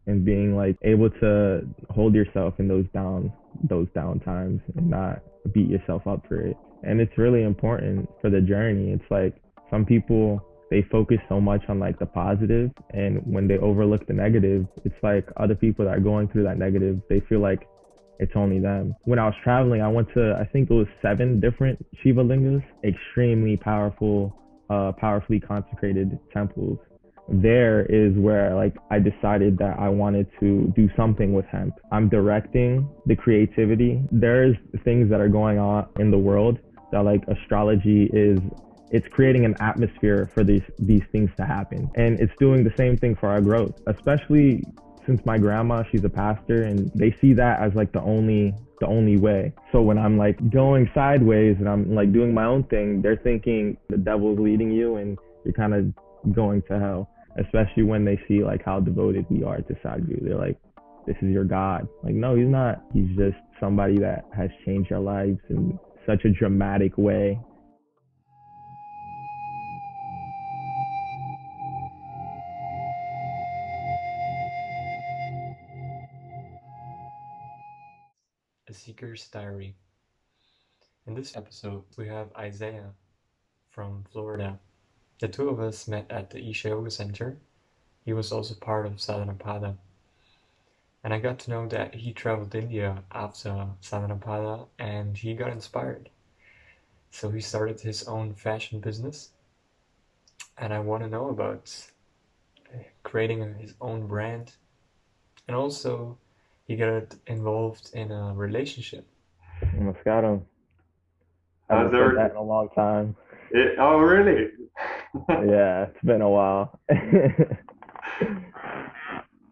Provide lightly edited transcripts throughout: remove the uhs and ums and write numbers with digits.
and being like able to hold yourself in those down times and not beat yourself up for it. And it's really important for the journey. It's like some people, they focus so much on like the positive, and when they overlook the negative, it's like other people that are going through that negative, they feel like it's only them. When I was traveling, I went to, I think it was 7 different Shiva lingas, extremely powerful, powerfully consecrated temples. There is where like I decided that I wanted to do something with hemp. I'm directing the creativity. There's things that are going on in the world that like astrology is, it's creating an atmosphere for these things to happen. And it's doing the same thing for our growth, especially since my grandma, she's a pastor, and they see that as like the only way. So when I'm like going sideways and I'm like doing my own thing, they're thinking the devil's leading you and you're kind of going to hell. Especially when they see like how devoted we are to Sadhguru. They're like, this is your God. Like, no, he's not. He's just somebody that has changed our lives in such a dramatic way. A Seeker's Diary. In this episode, we have Isaiah from Florida. The two of us met at the Isha Yoga Center. He was also part of Sadhanapada. And I got to know that he traveled to India after Sadhanapada and he got inspired. So he started his own fashion business. And I want to know about creating his own brand. And also, he got involved in a relationship. Moscato. I How's haven't said everything? that in a long time. Oh, really? Yeah, it's been a while.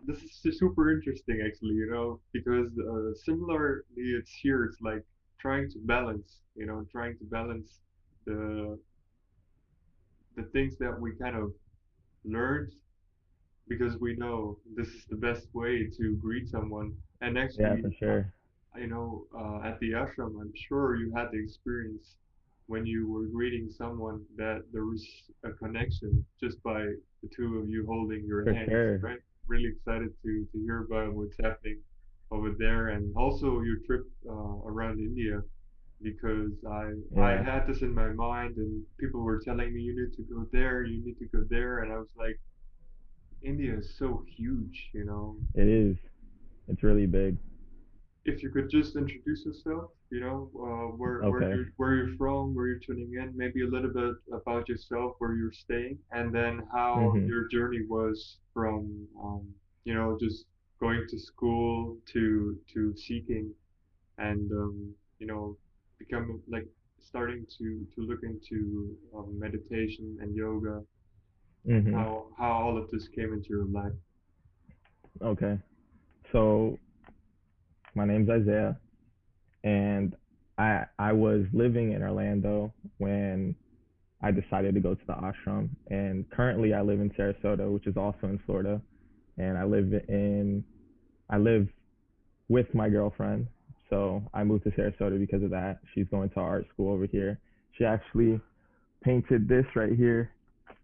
This is super interesting, actually, because similarly, it's here. It's like trying to balance, trying to balance the the things that we kind of learned because we know this is the best way to greet someone. And Yeah, actually, for sure. at the ashram, I'm sure you had the experience when you were greeting someone that there was a connection just by the two of you holding your For hands, sure. right? Really excited to hear about what's happening over there and also your trip around India because I Yeah, had this in my mind and people were telling me you need to go there, you need to go there, and I was like, India is so huge, it is. It's really big. if you could just introduce yourself, Okay. where you're from, where you're tuning in, maybe a little bit about yourself, where you're staying, and then how Mhm. your journey was from just going to school to seeking and becoming like starting to look into meditation and yoga and Mhm. how all of this came into your life. Okay. So my name's Isaiah, and I was living in Orlando when I decided to go to the ashram, and currently I live in Sarasota, which is also in Florida, and I live with my girlfriend. So I moved to Sarasota because of that. She's going to art school over here. She actually painted this right here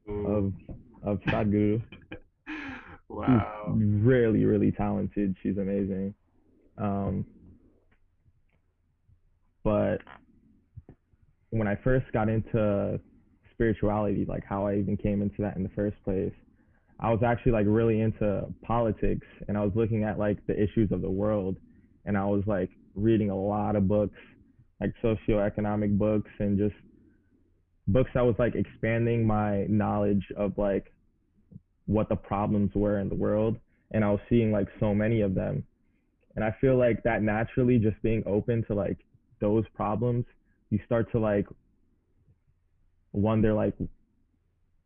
Oh. of Sadhguru. She's Wow. really, really talented. She's amazing. Um, but when I first got into spirituality, like how I even came into that in the first place, I was actually like really into politics, and I was looking at like the issues of the world, and I was like reading a lot of books, like socioeconomic books and just books that was like expanding my knowledge of like what the problems were in the world, and I was seeing like so many of them. And I feel like that naturally, just being open to like those problems, you start to like wonder like,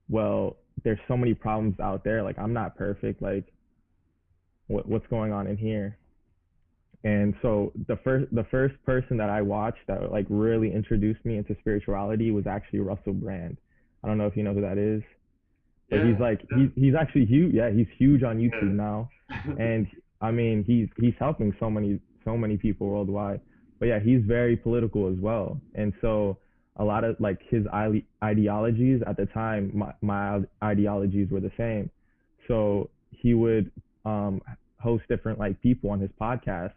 well, there's so many problems out there, like I'm not perfect, like what's going on in here. And so the first person that I watched that like really introduced me into spirituality was actually Russell Brand. I don't know if you know who that is, but he's Yeah, like he's actually huge. Yeah, he's huge on YouTube yeah. now, and I mean he's helping so many people worldwide. But yeah, he's very political as well, and so a lot of like his ideologies at the time, my ideologies were the same. So he would um host different like people on his podcast,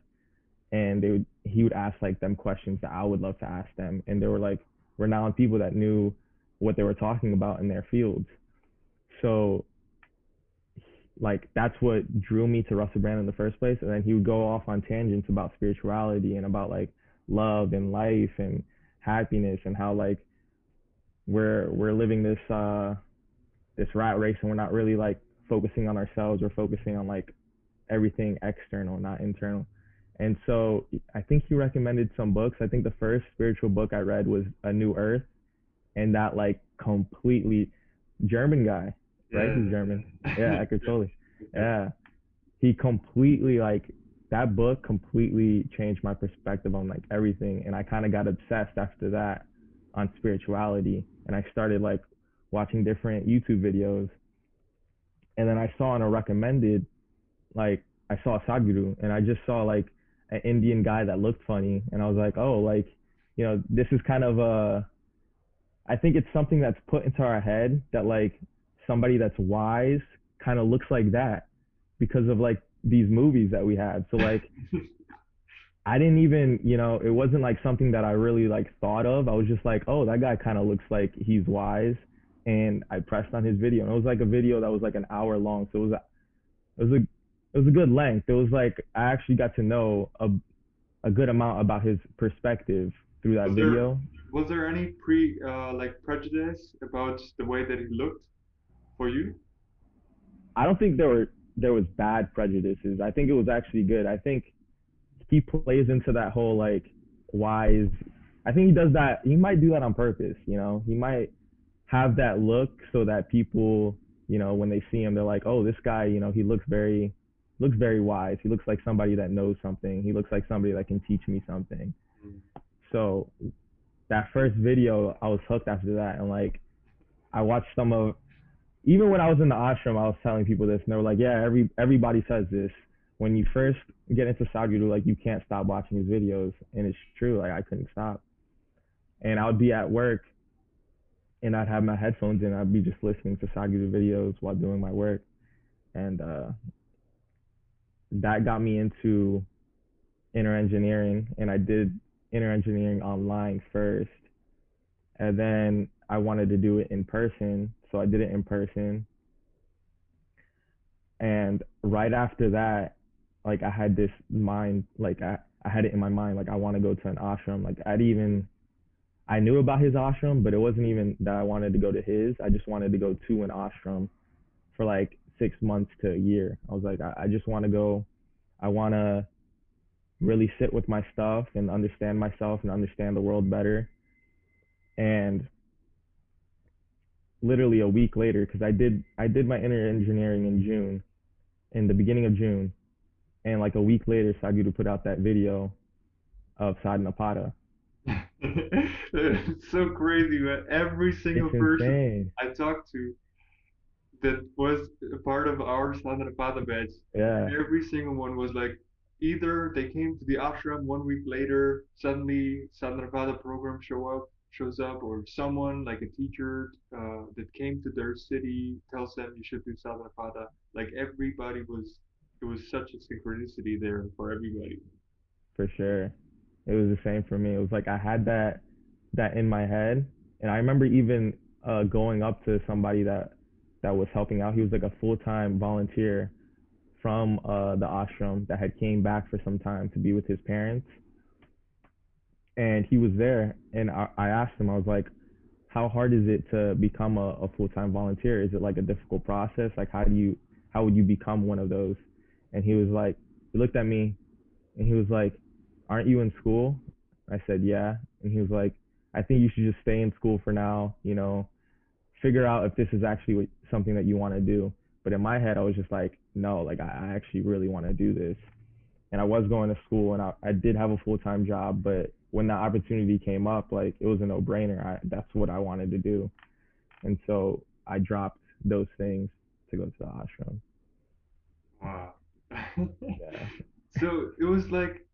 and he would ask like them questions that I would love to ask them, and they were like renowned people that knew what they were talking about in their fields. So like that's what drew me to Russell Brand in the first place. And then he would go off on tangents about spirituality and about like love and life and happiness, and how like we're living this rat race, and we're not really like focusing on ourselves. We're focusing on like everything external, not internal. And so I think he recommended some books. I think the first spiritual book I read was A New Earth, and that like completely German guy, right? Yeah. He's German. Yeah, Eckhart Yeah. Tolle. Yeah, he completely like that book completely changed my perspective on like everything, and I kind of got obsessed after that on spirituality, and I started like watching different YouTube videos, and then I saw on a recommended like I saw a Sadhguru, and I just saw like an Indian guy that looked funny, and I was like, oh, like this is kind of a I think it's something that's put into our head that like somebody that's wise kind of looks like that because of like these movies that we have. So like I didn't even, it wasn't like something that I really like thought of. I was just like, oh, that guy kind of looks like he's wise. And I pressed on his video, and it was like a video that was like an hour long. So it was a, it was a good length. It was like I actually got to know a good amount about his perspective through that Was there video. was there any like prejudice about the way that he looked for you? I don't think there was bad prejudices. I think it was actually good. I think he plays into that whole like wise. I think he does that. He might do that on purpose. He might have that look so that people, when they see him, they're like, oh, this guy, he looks very wise. He looks like somebody that knows something. He looks like somebody that can teach me something. Mm. So that first video, I was hooked after that, and like I watched some of even when I was in the ashram, I was telling people this, and they were like, "Yeah, everybody says this. When you first get into Sadhguru, like you can't stop watching his videos," and it's true. Like I couldn't stop, and I would be at work, and I'd have my headphones in, I'd be just listening to Sadhguru videos while doing my work, and that got me into inner engineering, and I did inner engineering online first, and then I wanted to do it in person, so I did it in person. And right after that, like I had this mind, like I had it in my mind, like I want to go to an ashram. Like I knew about his ashram, but it wasn't even that I wanted to go to his. I just wanted to go to an ashram for like 6 months to a year. I was like, I just want to go. I want to really sit with my stuff and understand myself and understand the world better. And literally a week later, because I did my inner engineering in June, in the beginning of June, and like a week later, Sadhguru put out that video of Sadhanapada. It's so crazy, man. Every single It's person insane. I talked to that was a part of our Sadhanapada batch, Yeah, every single one was like, either they came to the ashram 1 week later, suddenly Sadhanapada program shows up, or someone like a teacher that came to their city tells them you should do Sadhanapada. Like everybody was, it was such a synchronicity there for everybody. for sure. It was the same for me. It was like I had that in my head, and I remember even going up to somebody that was helping out. He was like a full-time volunteer from the ashram that had came back for some time to be with his parents, and he was there. And I asked him, I was like, how hard is it to become a full-time volunteer? Is it like a difficult process? Like how would you become one of those? And he was like, he looked at me, and he was like, aren't you in school? I said, yeah. And he was like, I think you should just stay in school for now, figure out if this is actually something that you want to do. But in my head, I was just like, no, like I actually really want to do this. And I was going to school, and I did have a full-time job, but when that opportunity came up, like it was a no-brainer. That's what I wanted to do. And so I dropped those things to go to the ashram. Wow. Yeah. So it was like,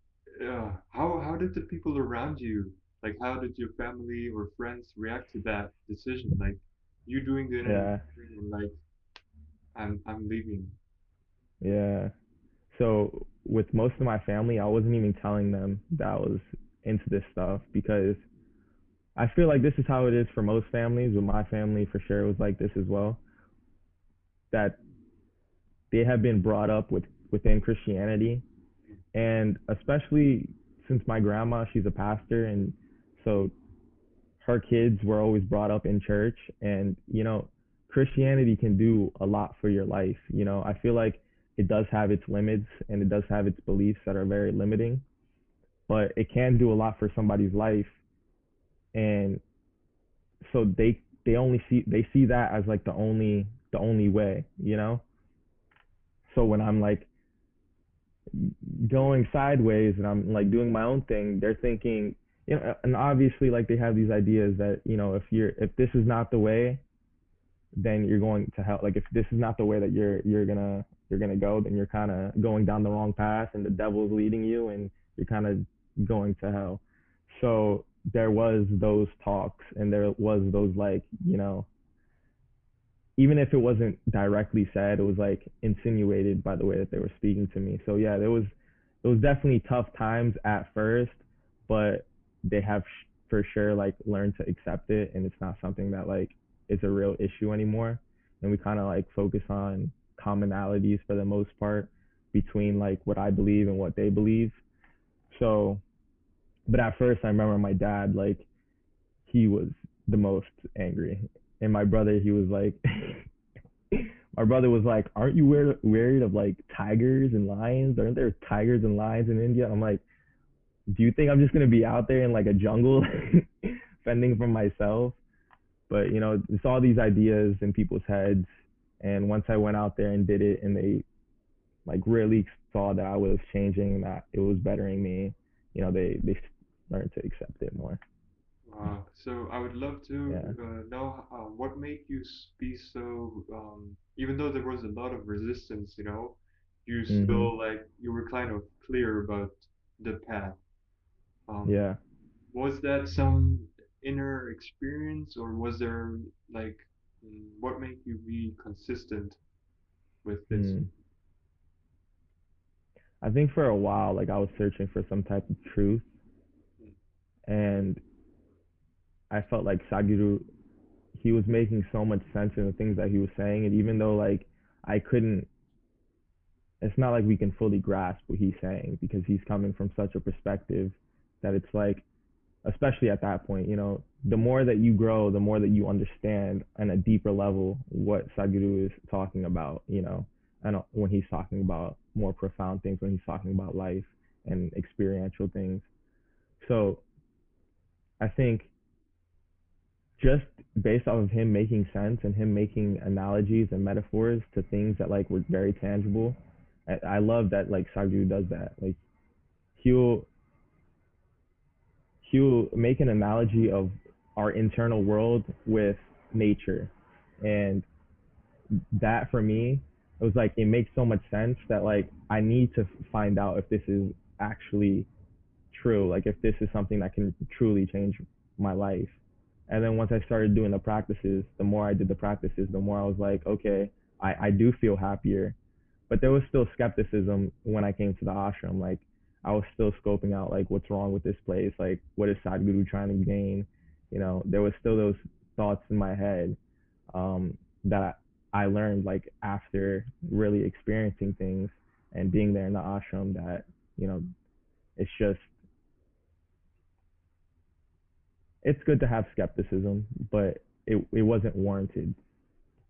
how did the people around you, like how did your family or friends react to that decision? Like you doing the Yeah. engineering and like I'm leaving. Yeah. So with most of my family, I wasn't even telling them that I was into this stuff because I feel like this is how it is for most families. With my family, for sure, it was like this as well. That they have been brought up within Christianity, and especially since my grandma, she's a pastor, and so her kids were always brought up in church, and Christianity can do a lot for your life. I feel like it does have its limits and it does have its beliefs that are very limiting, but it can do a lot for somebody's life. And so they see that as like the only way. So when I'm like going sideways and I'm like doing my own thing, they're thinking, and obviously like they have these ideas that if this is not the way, then you're going to hell. Like if this is not the way that you're gonna go, then you're kind of going down the wrong path, and the devil's leading you, and you're kind of going to hell. So there was those talks, and there was those like even if it wasn't directly said, it was like insinuated by the way that they were speaking to me. So yeah, it was definitely tough times at first, but they have for sure like learned to accept it, and it's not something that like is a real issue anymore. And we kind of like focus on commonalities for the most part between like what I believe and what they believe. So, but at first, I remember my dad like he was the most angry, and my brother he was like my brother was like, "Aren't you worried of like tigers and lions? Aren't there tigers and lions in India?" I'm like, "Do you think I'm just gonna be out there in like a jungle, fending for myself?" But it's all these ideas in people's heads, and once I went out there and did it, and they like really saw that I was changing, that it was bettering me, they learned to accept it more. Wow. So I would love to Yeah. know what made you be so, even though there was a lot of resistance, you Mhm. still like you were kind of clear about the path. Um, Yeah. was that some inner experience, or was there like, what made you be consistent with this? Mm. I think for a while, like I was searching for some type of truth, Mm, and I felt like Sadhguru, he was making so much sense in the things that he was saying, and even though like I couldn't, it's not like we can fully grasp what he's saying because he's coming from such a perspective that it's like, especially at that point, the more that you grow, the more that you understand on a deeper level what Sadhguru is talking about, and when he's talking about more profound things, when he's talking about life and experiential things. So I think just based off of him making sense and him making analogies and metaphors to things that like were very tangible. I love that like Sadhguru does that. Like he'll he'll make an analogy of our internal world with nature, and that for me, it was like it makes so much sense that like I need to find out if this is actually true, like if this is something that can truly change my life. And then once I started doing the practices, the more I did the practices, the more I was like, okay, I do feel happier. But there was still skepticism when I came to the ashram. Like I was still scoping out like what's wrong with this place, like what is Sadhguru trying to gain. There was still those thoughts in my head, that I learned like after really experiencing things and being there in the ashram, that you know it's just it's good to have skepticism, but it wasn't warranted.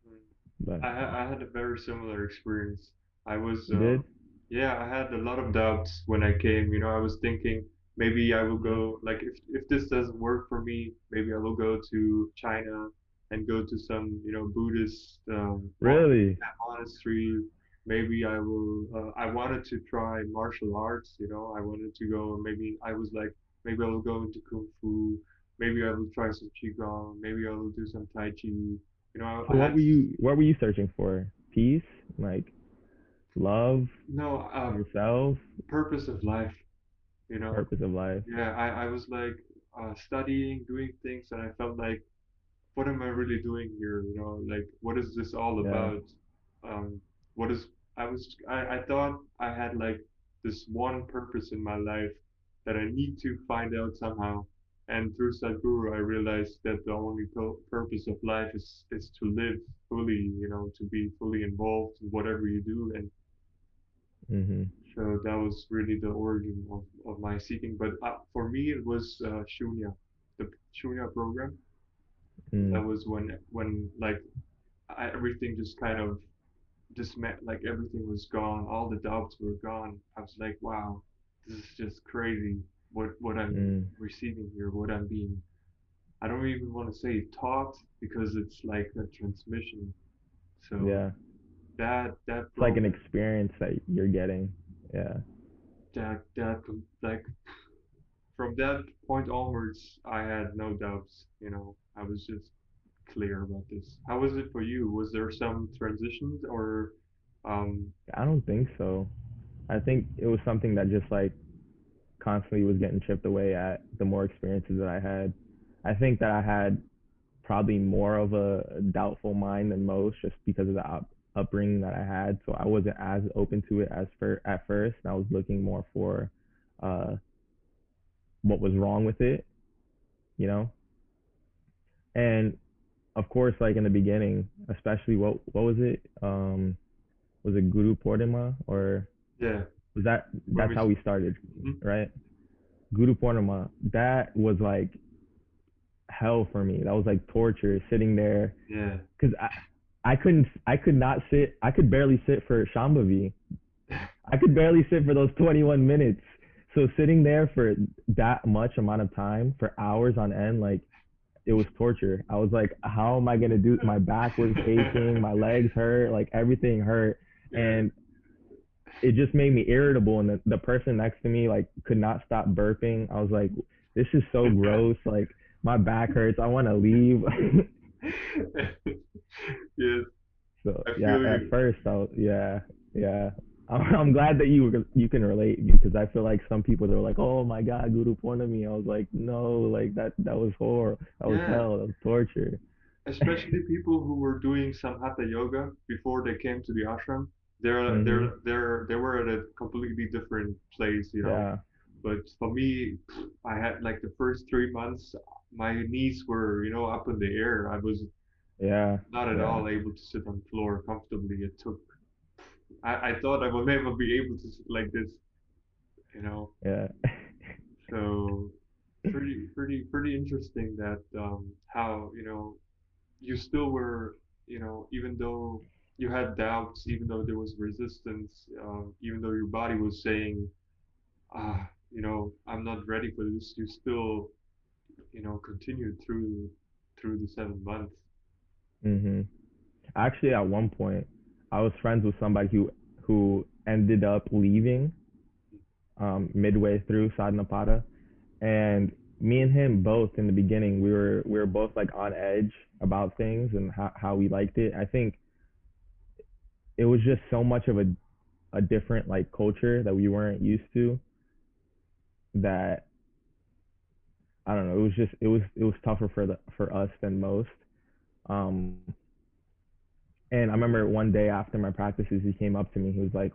mm. But I had a very similar experience. I was, you did. yeah, I had a lot of doubts when I came. I was thinking maybe I will go, like, if this doesn't work for me, maybe I will go to China and go to some, Buddhist Really? monastery. Maybe I will. I wanted to try martial arts. I wanted to go. Maybe I was like, maybe I will go into kung fu. Maybe I will try some qigong. Maybe I will do some tai chi. So I had what were you searching for? Peace, like love no yourself, purpose of life. You know, purpose of life. yeah. I was like studying, doing things, and I felt like, what am I really doing here? Like, what is this all Yeah. about? What is I thought I had like this one purpose in my life that I need to find out somehow. And through Sadhguru, I realized that the only purpose of life is to live fully, to be fully involved in whatever you do. And Mhm. so that was really the origin of my seeking. But for me, it was Shunya, the Shunya program. Mm. That was when like everything just kind of just met, like everything was gone, all the doubts were gone. I was like, wow, this is just crazy. What I'm Mm. receiving here, what I'm being. I don't even want to say taught because it's like a transmission. So Yeah. that It's like an program, experience that you're getting. Yeah. that like from that point onwards, I had no doubts. I was just clear about this. How was it for you? Was there some transitions or um I don't think so. I think it was something that just like constantly was getting chipped away at the more experiences that I had. I think that I had probably more of a doubtful mind than most just because of the upbringing that I had. So I wasn't as open to it as at first. And I was looking more for uh, what was wrong with it, you know? And of course, like in the beginning, especially what was it? Was it Guru Purnima or yeah, was that when that's we how we started, mhm, right? Guru Purnima. That was like hell for me. That was like torture sitting there yeah. because I could not sit. I could barely sit for Shambhavi. I could barely sit for those 21 minutes. So sitting there for that much amount of time for hours on end, like it was torture. I was like, how am I gonna do? My back was aching, my legs hurt, like everything hurt, Yeah. and it just made me irritable. And the person next to me like could not stop burping. I was like, this is so gross. Like my back hurts. I want to leave. Yes, So I yeah, feel at you. first yeah, yeah. I'm glad that you can relate because I feel like some people they're like, oh my God, Guru Purnami. I was like, no, like that was horror, that was Yeah, hell, that was torture. especially people who were doing some hatha yoga before they came to the ashram. Mhm. They were at a completely different place. Yeah. But for me, I had like the first 3 months, my knees were up in the air. I was Yeah. not at Yeah. all able to sit on the floor comfortably. I thought I would never be able to sit like this, you know. Yeah. So pretty interesting that how you still were even though you had doubts, even though there was resistance, even though your body was saying I'm not ready for this, you still continued through the 7 months. Mhm. Actually, at one point, I was friends with somebody who ended up leaving midway through Sadhanapada, and me and him both in the beginning we were both like on edge about things and how we liked it. I think it was just so much of a different like culture that we weren't used to that I don't know. It was just it was tougher for us than most. Um, and I remember one day after my practices, he came up to me. He was like,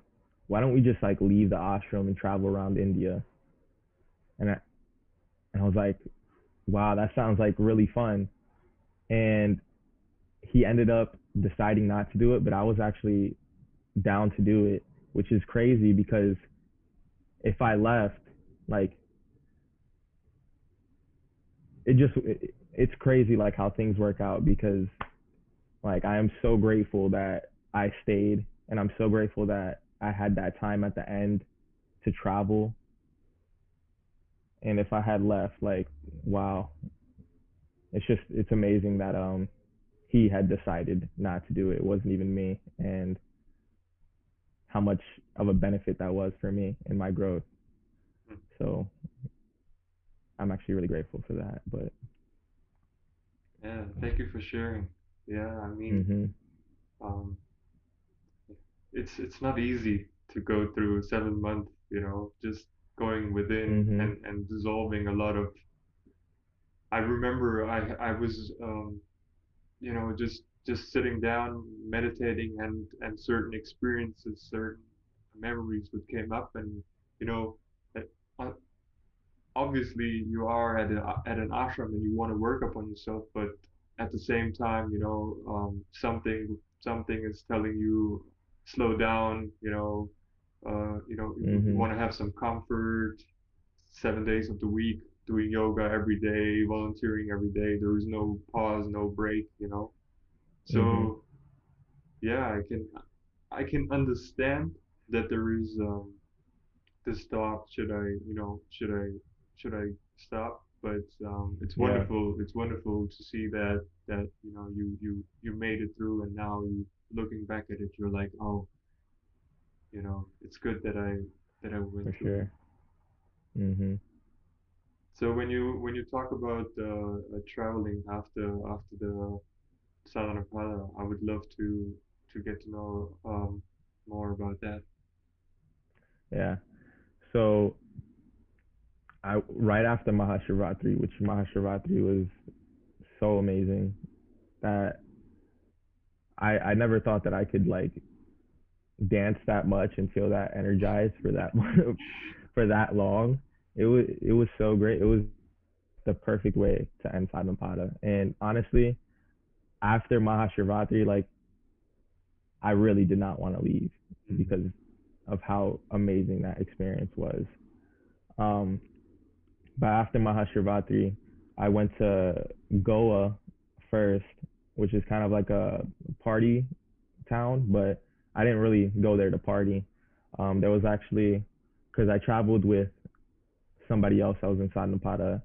"Why don't we just like leave the ashram and travel around India?" And I was like, "Wow, that sounds like really fun." And he ended up deciding not to do it, but I was actually down to do it, which is crazy because if I left, like it's crazy like how things work out because like I am so grateful that I stayed and I'm so grateful that I had that time at the end to travel. And if I had left, like wow, it's amazing that he had decided not to do it. It wasn't even me, and how much of a benefit that was for me in my growth. Hmm. So I'm actually really grateful for that. But Yeah, thank you for sharing. Yeah, I mean, mhm, um, it's not easy to go through 7 months, just going within mhm, and dissolving a lot of. I remember I was just just sitting down, meditating, and certain experiences, certain memories would came up, and you know, that, uh, obviously you are at an ashram and you want to work upon yourself, but at the same time, something is telling you slow down. You Mhm. want to have some comfort. 7 days of the week, doing yoga every day, volunteering every day. There is no pause, no break. Mhm. So yeah, I can understand that there is this thought, should I stop? But it's Yeah, wonderful. It's wonderful to see that you made it through, and now you looking back at it, you're like, oh, it's good that I went for through it. sure. Mhm. So when you talk about traveling after the Sadhanapada, I would love to get to know more about that. Yeah. So I right after Mahashivratri, which Mahashivratri was so amazing that I never thought that I could like dance that much and feel that energized for that for that long. It was so great. It was the perfect way to end Sadhanapada. And honestly, after Mahashivratri, like I really did not want to leave Mm-hmm. because of how amazing that experience was. Um, but after Mahashivratri, I went to Goa first, which is kind of like a party town, but I didn't really go there to party. There was actually because I traveled with somebody else. I was in Sadhanapada,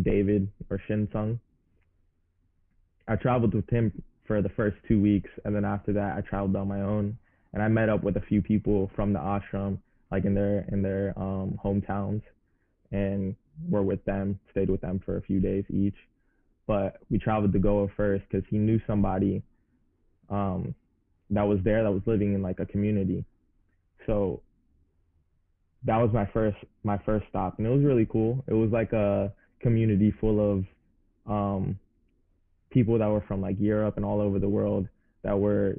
David or Shinsung. I traveled with him for the first 2 weeks, and then after that, I traveled on my own, and I met up with a few people from the ashram, like in their hometowns, and were with them, stayed with them for a few days each. But we traveled to Goa first because he knew somebody um, that was there that was living in like a community. So that was my first stop, and it was really cool. It was like a community full of um, people that were from like Europe and all over the world that were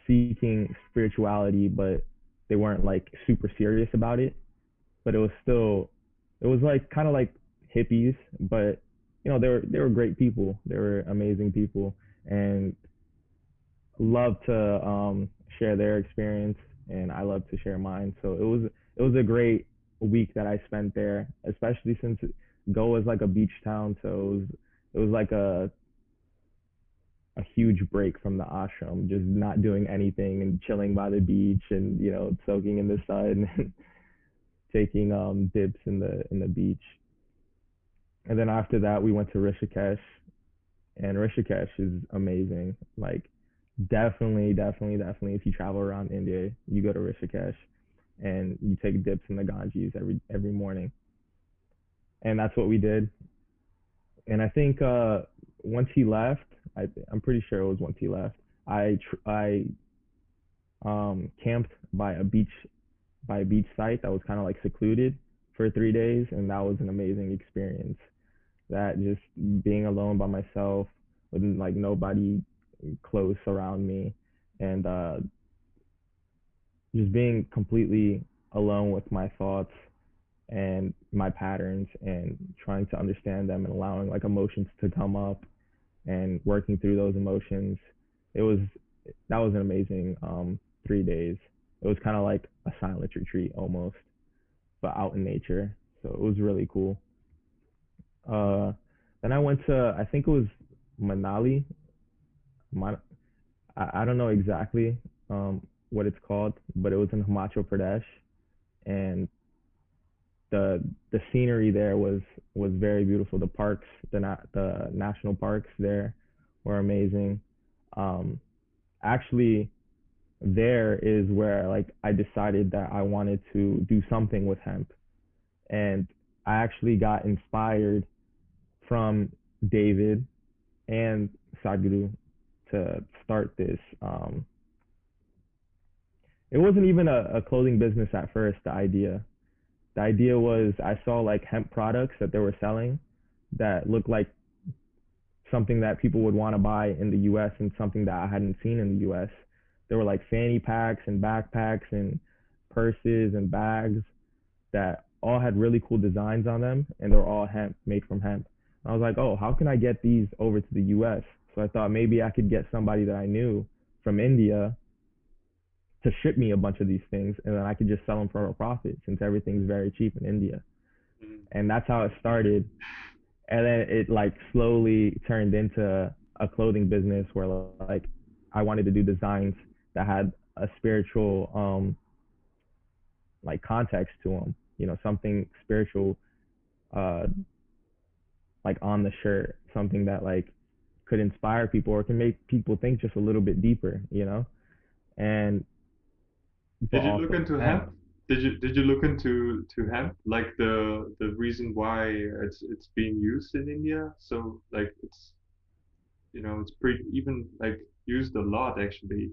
seeking spirituality, but they weren't like super serious about it. But it was like kind of like hippies, but they were great people. They were amazing people, and love to share their experience, and I love to share mine. So it was a great week that I spent there, especially since Goa is like a beach town. So it was like a huge break from the ashram, just not doing anything and chilling by the beach and soaking in the sun and taking dips in the beach. And then after that, we went to Rishikesh, and Rishikesh is amazing. Like definitely, definitely, definitely, if you travel around India, you go to Rishikesh and you take dips in the Ganges every morning, and that's what we did. And I think once he left, I'm pretty sure it was once he left. I camped by a beach site that was kind of like secluded for 3 days, and that was an amazing experience. That just being alone by myself with like nobody close around me, and just being completely alone with my thoughts and my patterns and trying to understand them and allowing like emotions to come up and working through those emotions. It was that was an amazing 3 days. It was kind of like a silent retreat almost, but out in nature. So it was really cool. Uh, then I went to I think it was Manali. Man- I don't know exactly what it's called, but it was in Himachal Pradesh, and the scenery there was very beautiful. The parks, the national parks there were amazing. Um, Actually, there is where like I decided that I wanted to do something with hemp, and I actually got inspired from David and Sadhguru to start this. It wasn't even a clothing business at first. The idea was I saw like hemp products that they were selling that looked like something that people would want to buy in the US and something that I hadn't seen in the US. There were like fanny packs and backpacks and purses and bags that all had really cool designs on them, and they're all hemp, made from hemp. I was like, oh, how can I get these over to the US? So I thought maybe I could get somebody that I knew from India to ship me a bunch of these things, and then I could just sell them for a profit since everything's very cheap in India. Mm. And that's how it started. And then it like slowly turned into a clothing business where like I wanted to do designs that had a spiritual like context to them, you know, something spiritual uh like on the shirt, something that like could inspire people or can make people think just a little bit deeper, you know? And but Did you look also into hemp. hemp? Did you look into hemp? Like the reason why it's being used in India? So like it's pretty even like used a lot actually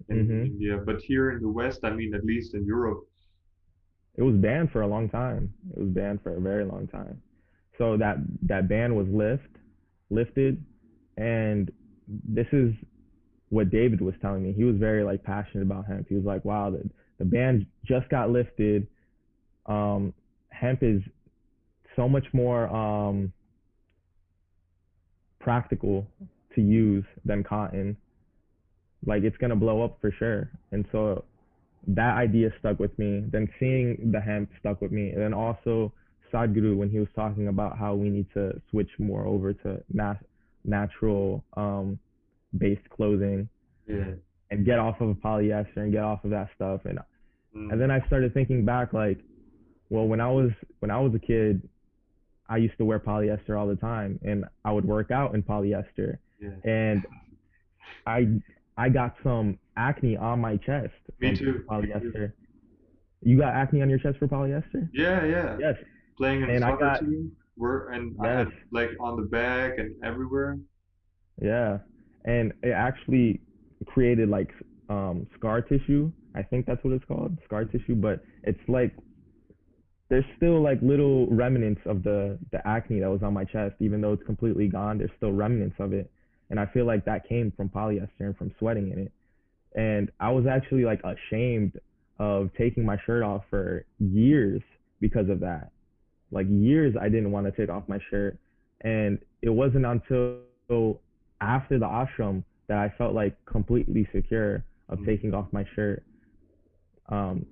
in Mhm. India. But here in the West, I mean at least in Europe. It was banned for a long time. It was banned for a very long time. So that ban was lifted, and this is what David was telling me. He was very like passionate about hemp. He was like, "Wow, the ban just got lifted. Um, hemp is so much more practical to use than cotton. Like it's gonna blow up for sure." And so that idea stuck with me. Then seeing the hemp stuck with me, and then also Sadhguru when he was talking about how we need to switch more over to natural based clothing Yeah. and get off of polyester and get off of that stuff. And Mm. then I started thinking back like, well, when I was a kid, I used to wear polyester all the time, and I would work out in polyester, Yeah. and I I got some acne on my chest Me from too. Me too. polyester. You got acne on your chest for polyester? Yeah, yeah. Yes. Playing in a And I soccer got team, and I yes, had like on the back and everywhere. yeah. And it actually created like scar tissue. I think that's what it's called, scar tissue, but it's like there's still like little remnants of the acne that was on my chest, even though it's completely gone. There's still remnants of it, and I feel like that came from polyester and from sweating in it. And I was actually like ashamed of taking my shirt off for years because of that. Like years, I didn't want to take off my shirt, and it wasn't until after the ashram that I felt like completely secure of Mm. taking off my shirt,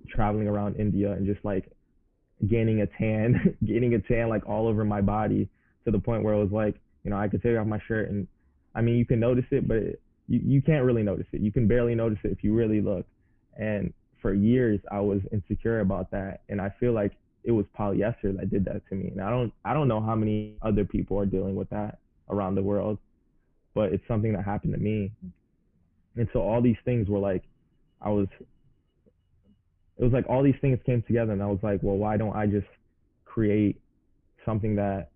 traveling around India and just like gaining a tan, gaining a tan like all over my body to the point where it was like, you know, I could take off my shirt and I mean, you can notice it, but you can't really notice it. You can barely notice it if you really look. And for years, I was insecure about that, and I feel like it was polyester that did that to me. And I don't know how many other people are dealing with that around the world, but it's something that happened to me. And so all these things were like, I was it was like all these things came together, and I was like, well, why don't I just create something that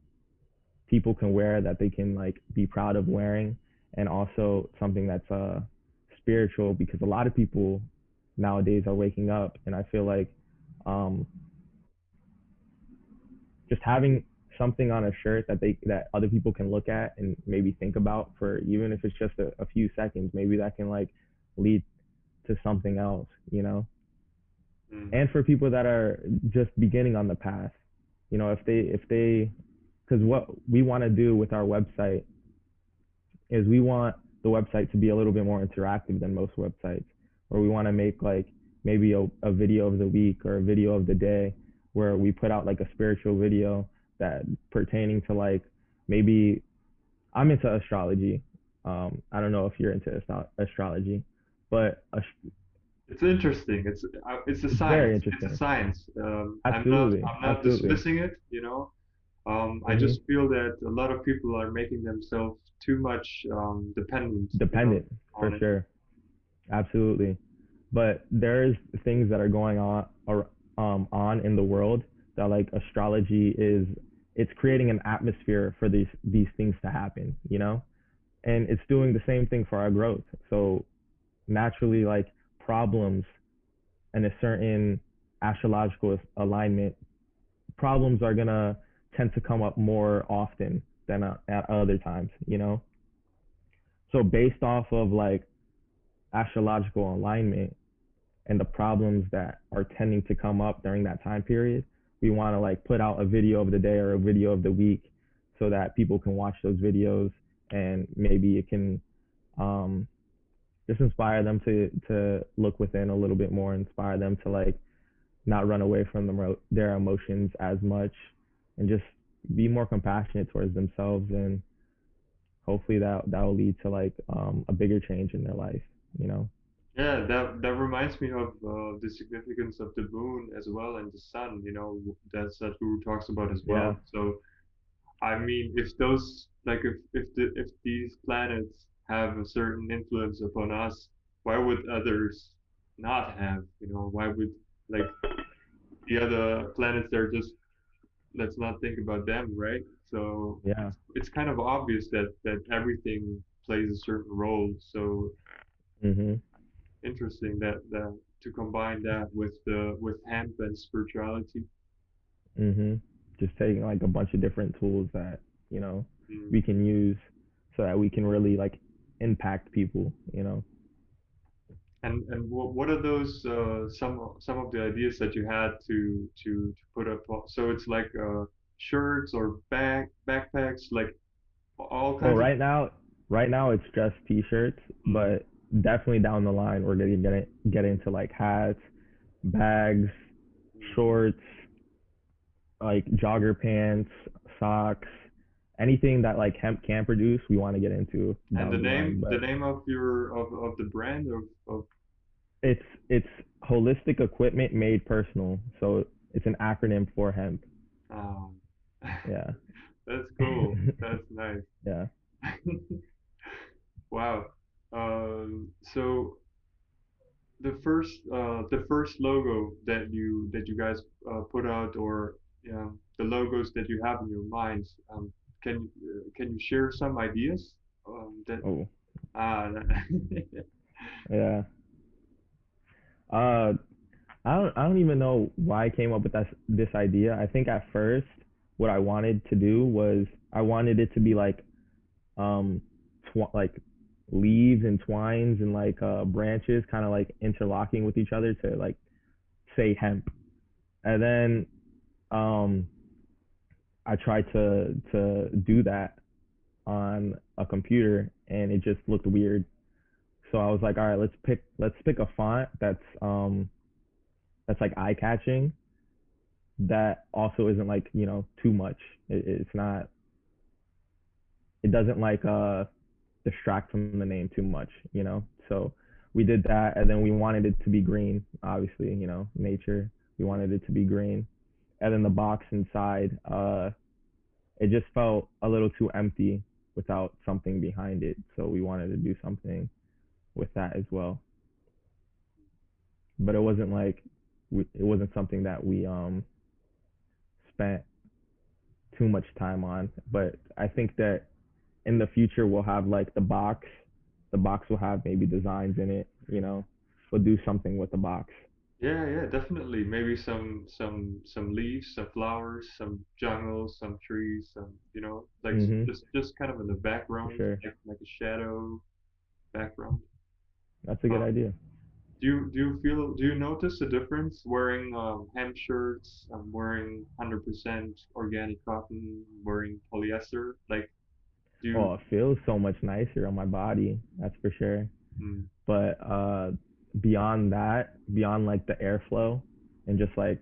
people can wear that they can like be proud of wearing, and also something that's spiritual because a lot of people nowadays are waking up, and I feel like um just having something on a shirt that other people can look at and maybe think about for even if it's just a few seconds, maybe that can like lead to something else, you know. Mm. And for people that are just beginning on the path, you know, if they because what we want to do with our website is we want the website to be a little bit more interactive than most websites, where we want to make like maybe a video of the week or a video of the day where we put out like a spiritual video that pertaining to like maybe I'm into astrology. I don't know if you're into astrology, but It's interesting. It's a it's science. very It's a interesting. science. I'm not Absolutely, I'm not absolutely. dismissing it, I Hmm. just feel that a lot of people are making themselves too much dependent, Dependent on for it. sure. Absolutely. But there's things that are going on on in the world that like astrology is it's creating an atmosphere for these things to happen, you know? And it's doing the same thing for our growth. So naturally like problems and a certain astrological alignment, problems are gonna tend to come up more often than at other times, you know? So based off of like astrological alignment and the problems that are tending to come up during that time period, we want to like put out a video of the day or a video of the week so that people can watch those videos and maybe it can um, just inspire them to look within a little bit more, inspire them to like not run away from their emotions as much, and just be more compassionate towards themselves, and hopefully that will lead to like a bigger change in their life. You know? Yeah, that reminds me of the significance of the moon as well and the sun. That's that Guru talks about as Yeah. well. So I mean, if those like if these planets have a certain influence upon us, why would others not have? Why would like the other planets? They're just, let's not think about them, right? So Yeah. it's kind of obvious that everything plays a certain role. So Mhm. interesting that to combine that with hemp and spirituality. Mhm. Just taking like a bunch of different tools that you know Mm. we can use so that we can really like impact people. You know? And what are those some of the ideas that you had to put up? So it's like shirts or backpacks, like all Well, kinds of. right now it's just t-shirts, Mm, but definitely down the line we're gonna get into like hats, bags, mm. shorts, like jogger pants, socks, anything that like hemp can produce. We want to get into And down the line, the but name of your of the brand of it's holistic equipment made personal. So it's an acronym for hemp. um, Yeah. that's cool. That's nice. Yeah. Wow. So the first logo that you guys put out, or the logos that you have in your minds, can you share some ideas that Oh, ah yeah. Uh, I don't even know why I came up with this idea. I think at first what I wanted to do was I wanted it to be like um like leaves and twines and like branches kind of like interlocking with each other to like say hemp. And then um I tried to do that on a computer and it just looked weird. So I was like, all right, let's pick a font that's like eye catching that also isn't like too much. It's not. It doesn't like distract from the name too much. So we did that, and then we wanted it to be green. Obviously, nature. We wanted it to be green, and then the box inside. It just felt a little too empty without something behind it. So we wanted to do something with that as well. But it wasn't like it wasn't something that we spent too much time on. But I think that in the future we'll have like the box. The box will have maybe designs in it. We'll do something with the box. yeah, definitely, maybe some leaves, some flowers, some jungles, some trees, some like Mhm. just kind of in the For background, sure. like a shadow background. That's a good uh, idea. do you notice a difference wearing hemp shirts, wearing 100% organic cotton, wearing polyester? Like, do you, Oh, it feels so much nicer on my body. That's for sure. mm, But beyond that, beyond like the airflow and just like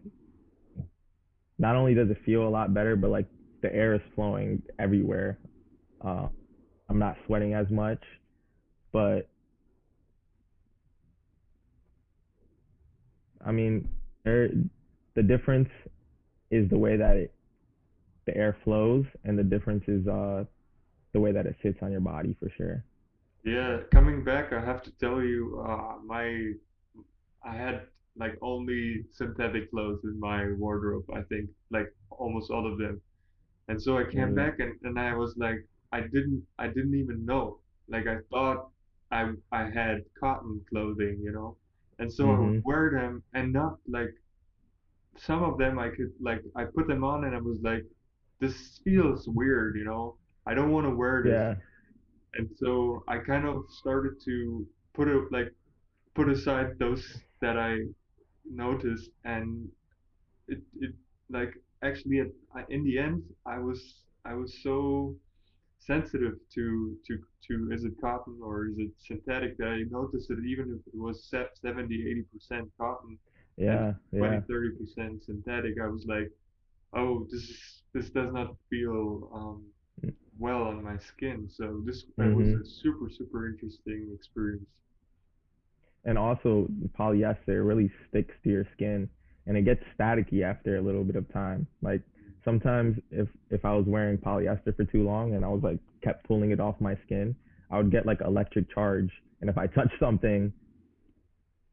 not only does it feel a lot better, but like the air is flowing everywhere. Uh, I'm not sweating as much, but I mean, the difference is the way that the air flows, and the difference is the way that it sits on your body for sure. yeah, coming back, I have to tell you, my I had like only synthetic clothes in my wardrobe, I think, like almost all of them. And so I came Really. back and I was like, I didn't even know. Like I thought I had cotton clothing. And so I would Mhm. wear them, and not like some of them I could, like, I put them on and I was like, this feels weird. I don't want to wear this. Yeah. And so I kind of started to put it like put aside those that I noticed, and it like actually in the end I was so sensitive to is it cotton or is it synthetic that I noticed that even if it was 70-80% cotton and Yeah. Yeah. 20-30% synthetic, I was like, oh, this does not feel well on my skin. So this that was Mhm. a super interesting experience. And also polyester really sticks to your skin, and it gets staticky after a little bit of time. Like sometimes if I was wearing polyester for too long and I was like kept pulling it off my skin, I would get like electric charge, and if I touched something,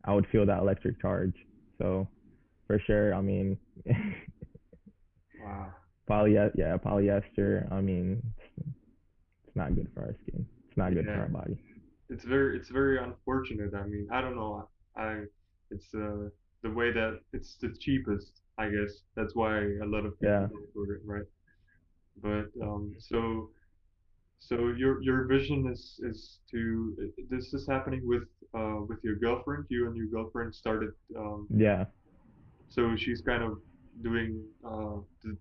I would feel that electric charge. So for sure, I mean, Wow. polyester. I mean, it's not good for our skin. It's not good for Yeah. our body. It's very unfortunate. I mean, I don't know. I it's the way that it's the cheapest, I guess. That's why a lot of people Yeah. go for it, right? But so your vision is to this is happening with your girlfriend. You and your girlfriend started Yeah. so she's kind of doing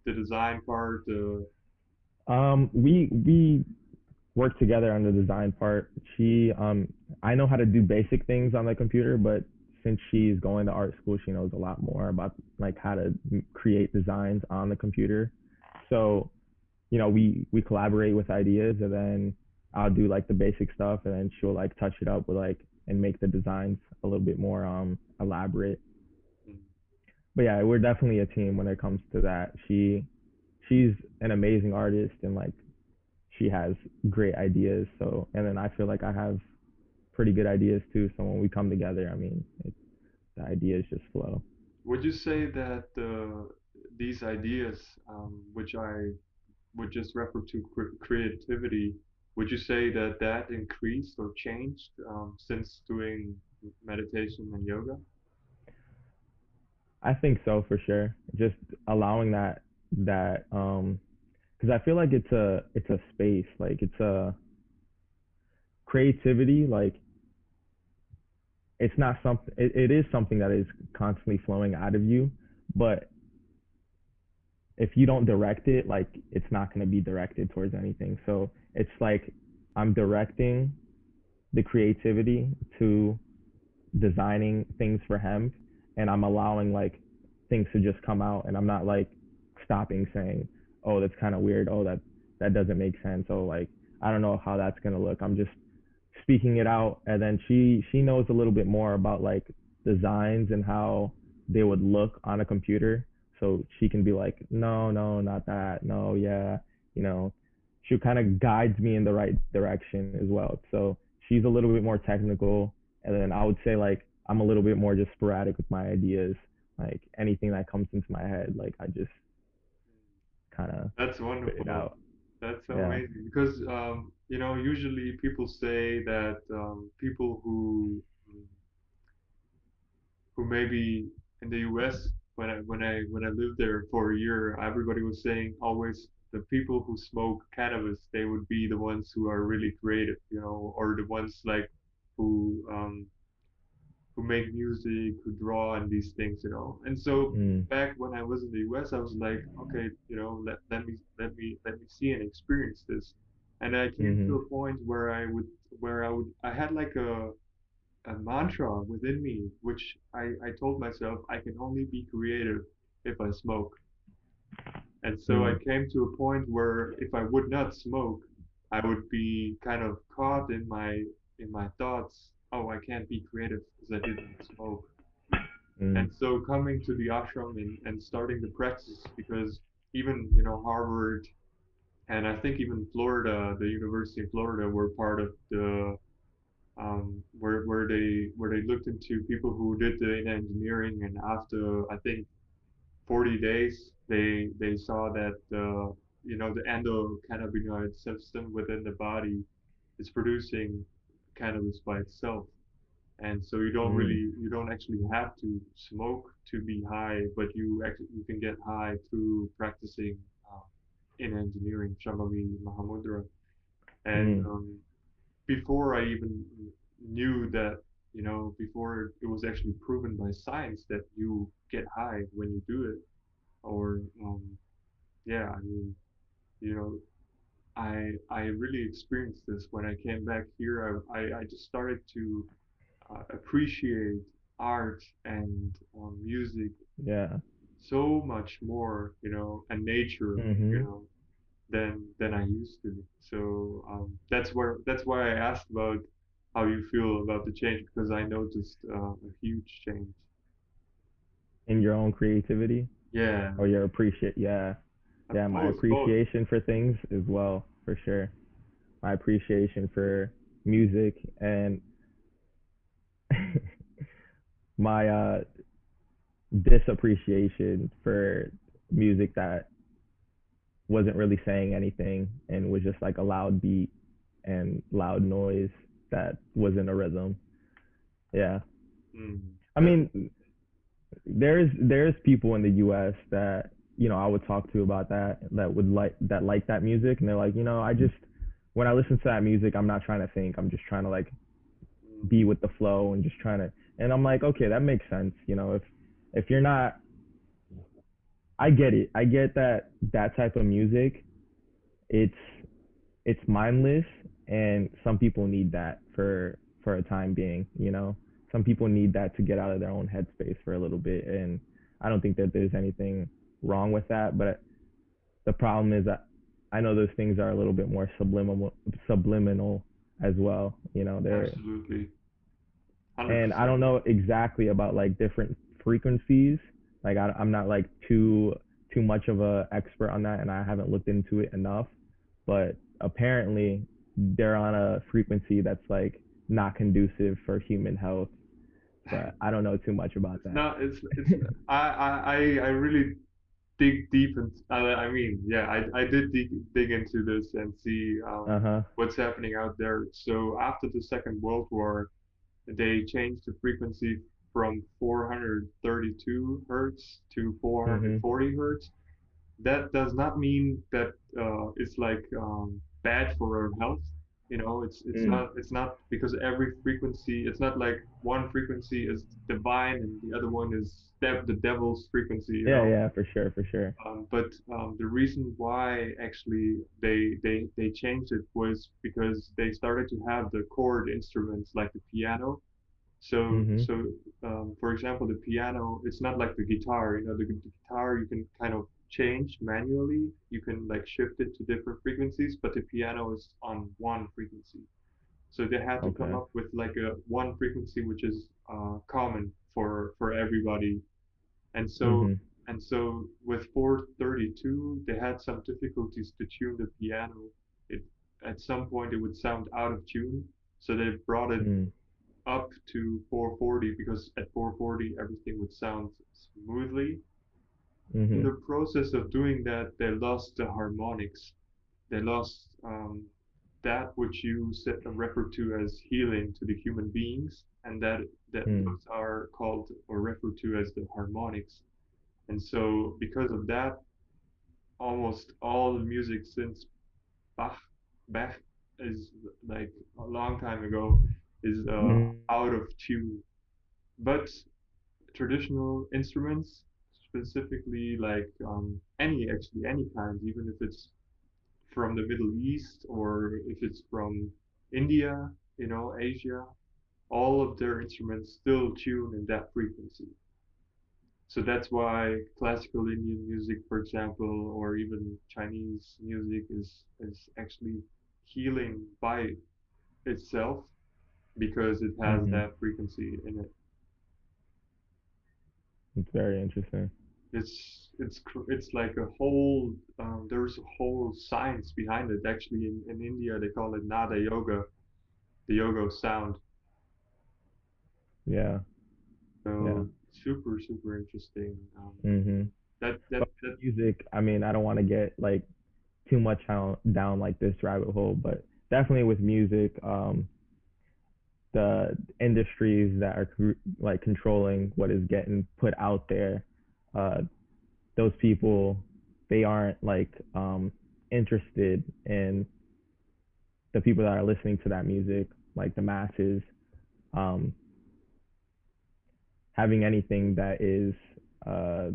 the design part. We work together on the design part. I know how to do basic things on the computer, but since she's going to art school, she knows a lot more about like how to create designs on the computer. So, we collaborate with ideas, and then I'll do like the basic stuff, and then she'll like touch it up with like and make the designs a little bit more elaborate. Mm, But yeah, we're definitely a team when it comes to that. She's an amazing artist, and like she has great ideas. So, and then I feel like I have pretty good ideas too. So when we come together, I mean, the ideas just flow. would you say that these ideas, which I would just refer to creativity, would you say that that increased or changed since doing meditation and yoga? I think so for sure. Just allowing that because I feel like it's a space, like it's a creativity, like it's not something. It is something that is constantly flowing out of you, but if you don't direct it, like it's not going to be directed towards anything. So it's like I'm directing the creativity to designing things for him, and I'm allowing like things to just come out, and I'm not like stopping saying, oh, that's kind of weird, oh, that doesn't make sense, oh, like I don't know how that's going to look. I'm just speaking it out, and then she knows a little bit more about like designs and how they would look on a computer, so she can be like, no, no, not that, no, yeah, you know she kind of guides me in the right direction as well. So she's a little bit more technical, and then I would say like I'm a little bit more just sporadic with my ideas, like anything that comes into my head, like I just kind of That's spit it wonderful. out. That's so Yeah. amazing because usually people say that people who maybe in the U.S. when I lived there for a year, everybody was saying always the people who smoke cannabis, they would be the ones who are really creative, or the ones like who make music, who draw and these things. And so Mm. back when I was in the US, I was like, okay, let me see and experience this. And I came to Mhm. a point where I had like a mantra within me, which I told myself I can only be creative if I smoke. And so I Mm. came to a point where if I would not smoke, I would be kind of caught in my thoughts. Oh, I can't be creative because I didn't smoke. Mm. And so coming to the ashram and starting the practice, because even Harvard and I think even Florida, the University of Florida, were part of the where they looked into people who did the engineering, and after I think 40 days they saw that the endocannabinoid system within the body is producing cannabis by itself. And so Mm. you don't actually have to smoke to be high, but you can get high through practicing in engineering, Shambhavi Mahamudra. And Mm. before I even knew that, before it was actually proven by science that you get high when you do it, or yeah, I mean, you know, I really experienced this when I came back here. I just started to appreciate art and music Yeah. so much more, and nature, you Mhm. know, than I used to. So that's why I asked about how you feel about the change because I noticed a huge change. In your own creativity Yeah, or your appreciate. Yeah. Yeah. My both. appreciation for things as well, for sure. My appreciation for music and my disappreciation for music that wasn't really saying anything and was just like a loud beat and loud noise that wasn't a rhythm. Yeah. I That's mean, there's people in the US that, I would talk to about that would like that music, and they're like, I just when I listen to that music, I'm not trying to think. I'm just trying to like mm, be with the flow and just trying to, and I'm like, okay, that makes sense. If you're not, I get it. I get that type of music, it's it's mindless, and some people need that for a time being. Some people need that to get out of their own headspace for a little bit, and I don't think that there's anything wrong with that. But the problem is that I know those things are a little bit more subliminal as well. They're, absolutely and I 100%. don't know exactly about like different frequencies. Like I'm not like too much of a expert on that, and I haven't looked into it enough. But apparently, they're on a frequency that's like not conducive for human health. But I don't know too much about It's that. not. It's. I really dig deep and I mean, yeah, I did dig into this and see Uh huh. what's happening out there. So after the Second World War, they changed the frequency from 432 hertz to Mhm. 440 hertz. That does not mean that it's like bad for our health. Mm. It's not because every frequency. It's not like one frequency is divine and the other one is the devil's frequency. Yeah. Yeah. For sure. For sure. But the reason why actually they changed it was because they started to have the chord instruments like the piano. So Mhm. so for example, the piano, it's not like the guitar. The guitar you can kind of change manually. You can like shift it to different frequencies, but the piano is on one frequency. So they had to come Okay. up with like a one frequency which is common for everybody. And so Mhm. and so with 432, they had some difficulties to tune the piano. It At some point it would sound out of tune, so they brought it Mm. up to 440 because at 440 everything would sound smoothly. In Mhm. the process of doing that, they lost the harmonics. They lost that which you refer to as healing to the human beings, and that Mm. those are called or referred to as the harmonics. And so, because of that, almost all the music since Bach, Bach is like a long time ago, is Mhm. out of tune. But traditional instruments, specifically like any kind, even if it's from the Middle East or if it's from India, Asia, all of their instruments still tune in that frequency. So that's why classical Indian music, for example, or even Chinese music is actually healing by itself because it has Mhm. that frequency in it. It's very interesting. It's like a whole there's a whole science behind it. Actually, in India they call it Nada Yoga, the yoga of sound. Yeah. Yeah. So super interesting. Mhm. That that But that music, I mean, I don't want to get like too much down like this rabbit hole, but definitely with music, the industries that are like controlling what is getting put out there, uh, those people, they aren't like interested in the people that are listening to that music, like the masses, um, having anything that is, uh,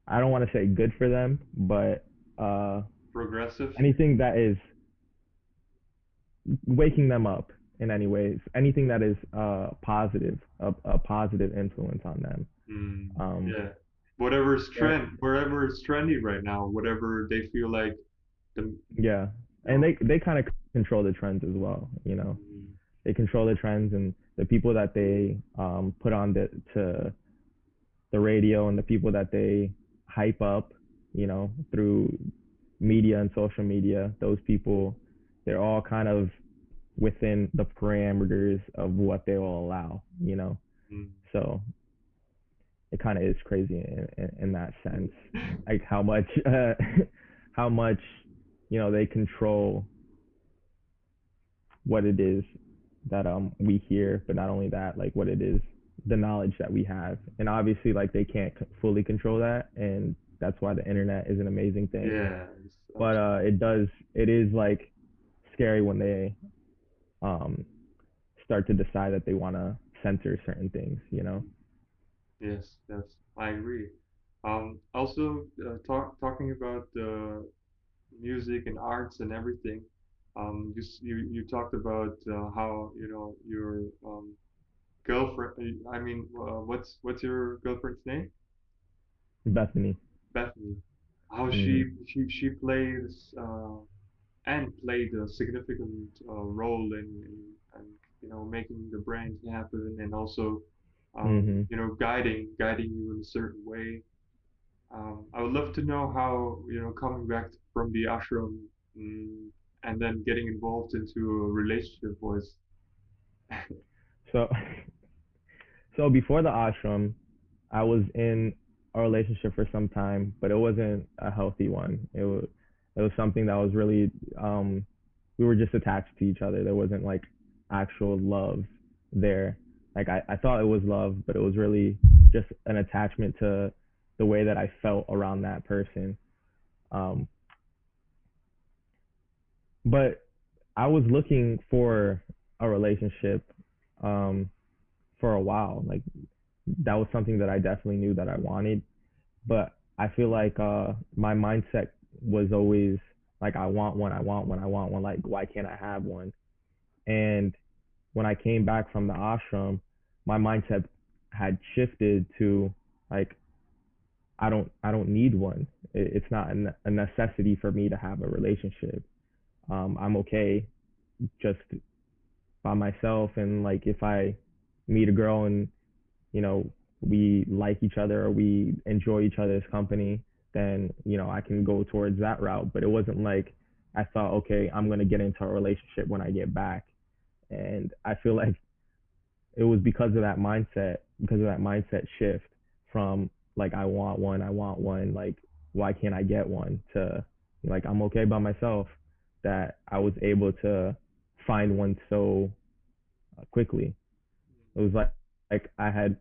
I don't want to say good for them, but uh, Progressive. anything that is waking them up in any ways, anything that is positive, a positive influence on them. Um, Yeah. Whatever's and trend, wherever it's trendy right now, whatever they feel like the, you yeah, and know. they kind of control the trends as well. Mm, They control the trends and the people that they put on to the radio and the people that they hype up, through media and social media. Those people, they're all kind of within the parameters of what they will allow. mm. So it kind of is crazy in that sense, like how much how much they control what it is that we hear, but not only that, like what it is, the knowledge that we have, and obviously like they can't fully control that, and that's why the internet is an amazing thing. Yeah, But it is like scary when they um start to decide that they want to censor certain things. yes, I agree. Also, talking about music and arts and everything. You talked about how your girlfriend. I mean, what's your girlfriend's name? Bethany. Bethany. How Hmm. she plays and played a significant role in making the brand happen, and also Hmm. guiding you in a certain way. I would love to know how coming back from the ashram, mm, and then getting involved into a relationship was. So so before the ashram, I was in a relationship for some time, but it wasn't a healthy one. It was something that was really we were just attached to each other. There wasn't like actual love there. Like I thought it was love, but it was really just an attachment to the way that I felt around that person. Um, but I was looking for a relationship um, for a while. Like that was something that I definitely knew that I wanted, but I feel like my mindset was always like I want one, I want one, I want one. Like why can't I have one? And when I came back from the ashram, my mindset had shifted to like I don't need one. It's not a necessity for me to have a relationship. I'm okay just by myself, and like if I meet a girl and you know we like each other or we enjoy each other's company, then I can go towards that route. But it wasn't like I thought, okay, I'm gonna get into a relationship when I get back. And I feel like it was because of that mindset shift from like I want one, like why can't I get one, to like I'm okay by myself, that I was able to find one so quickly. It was like I had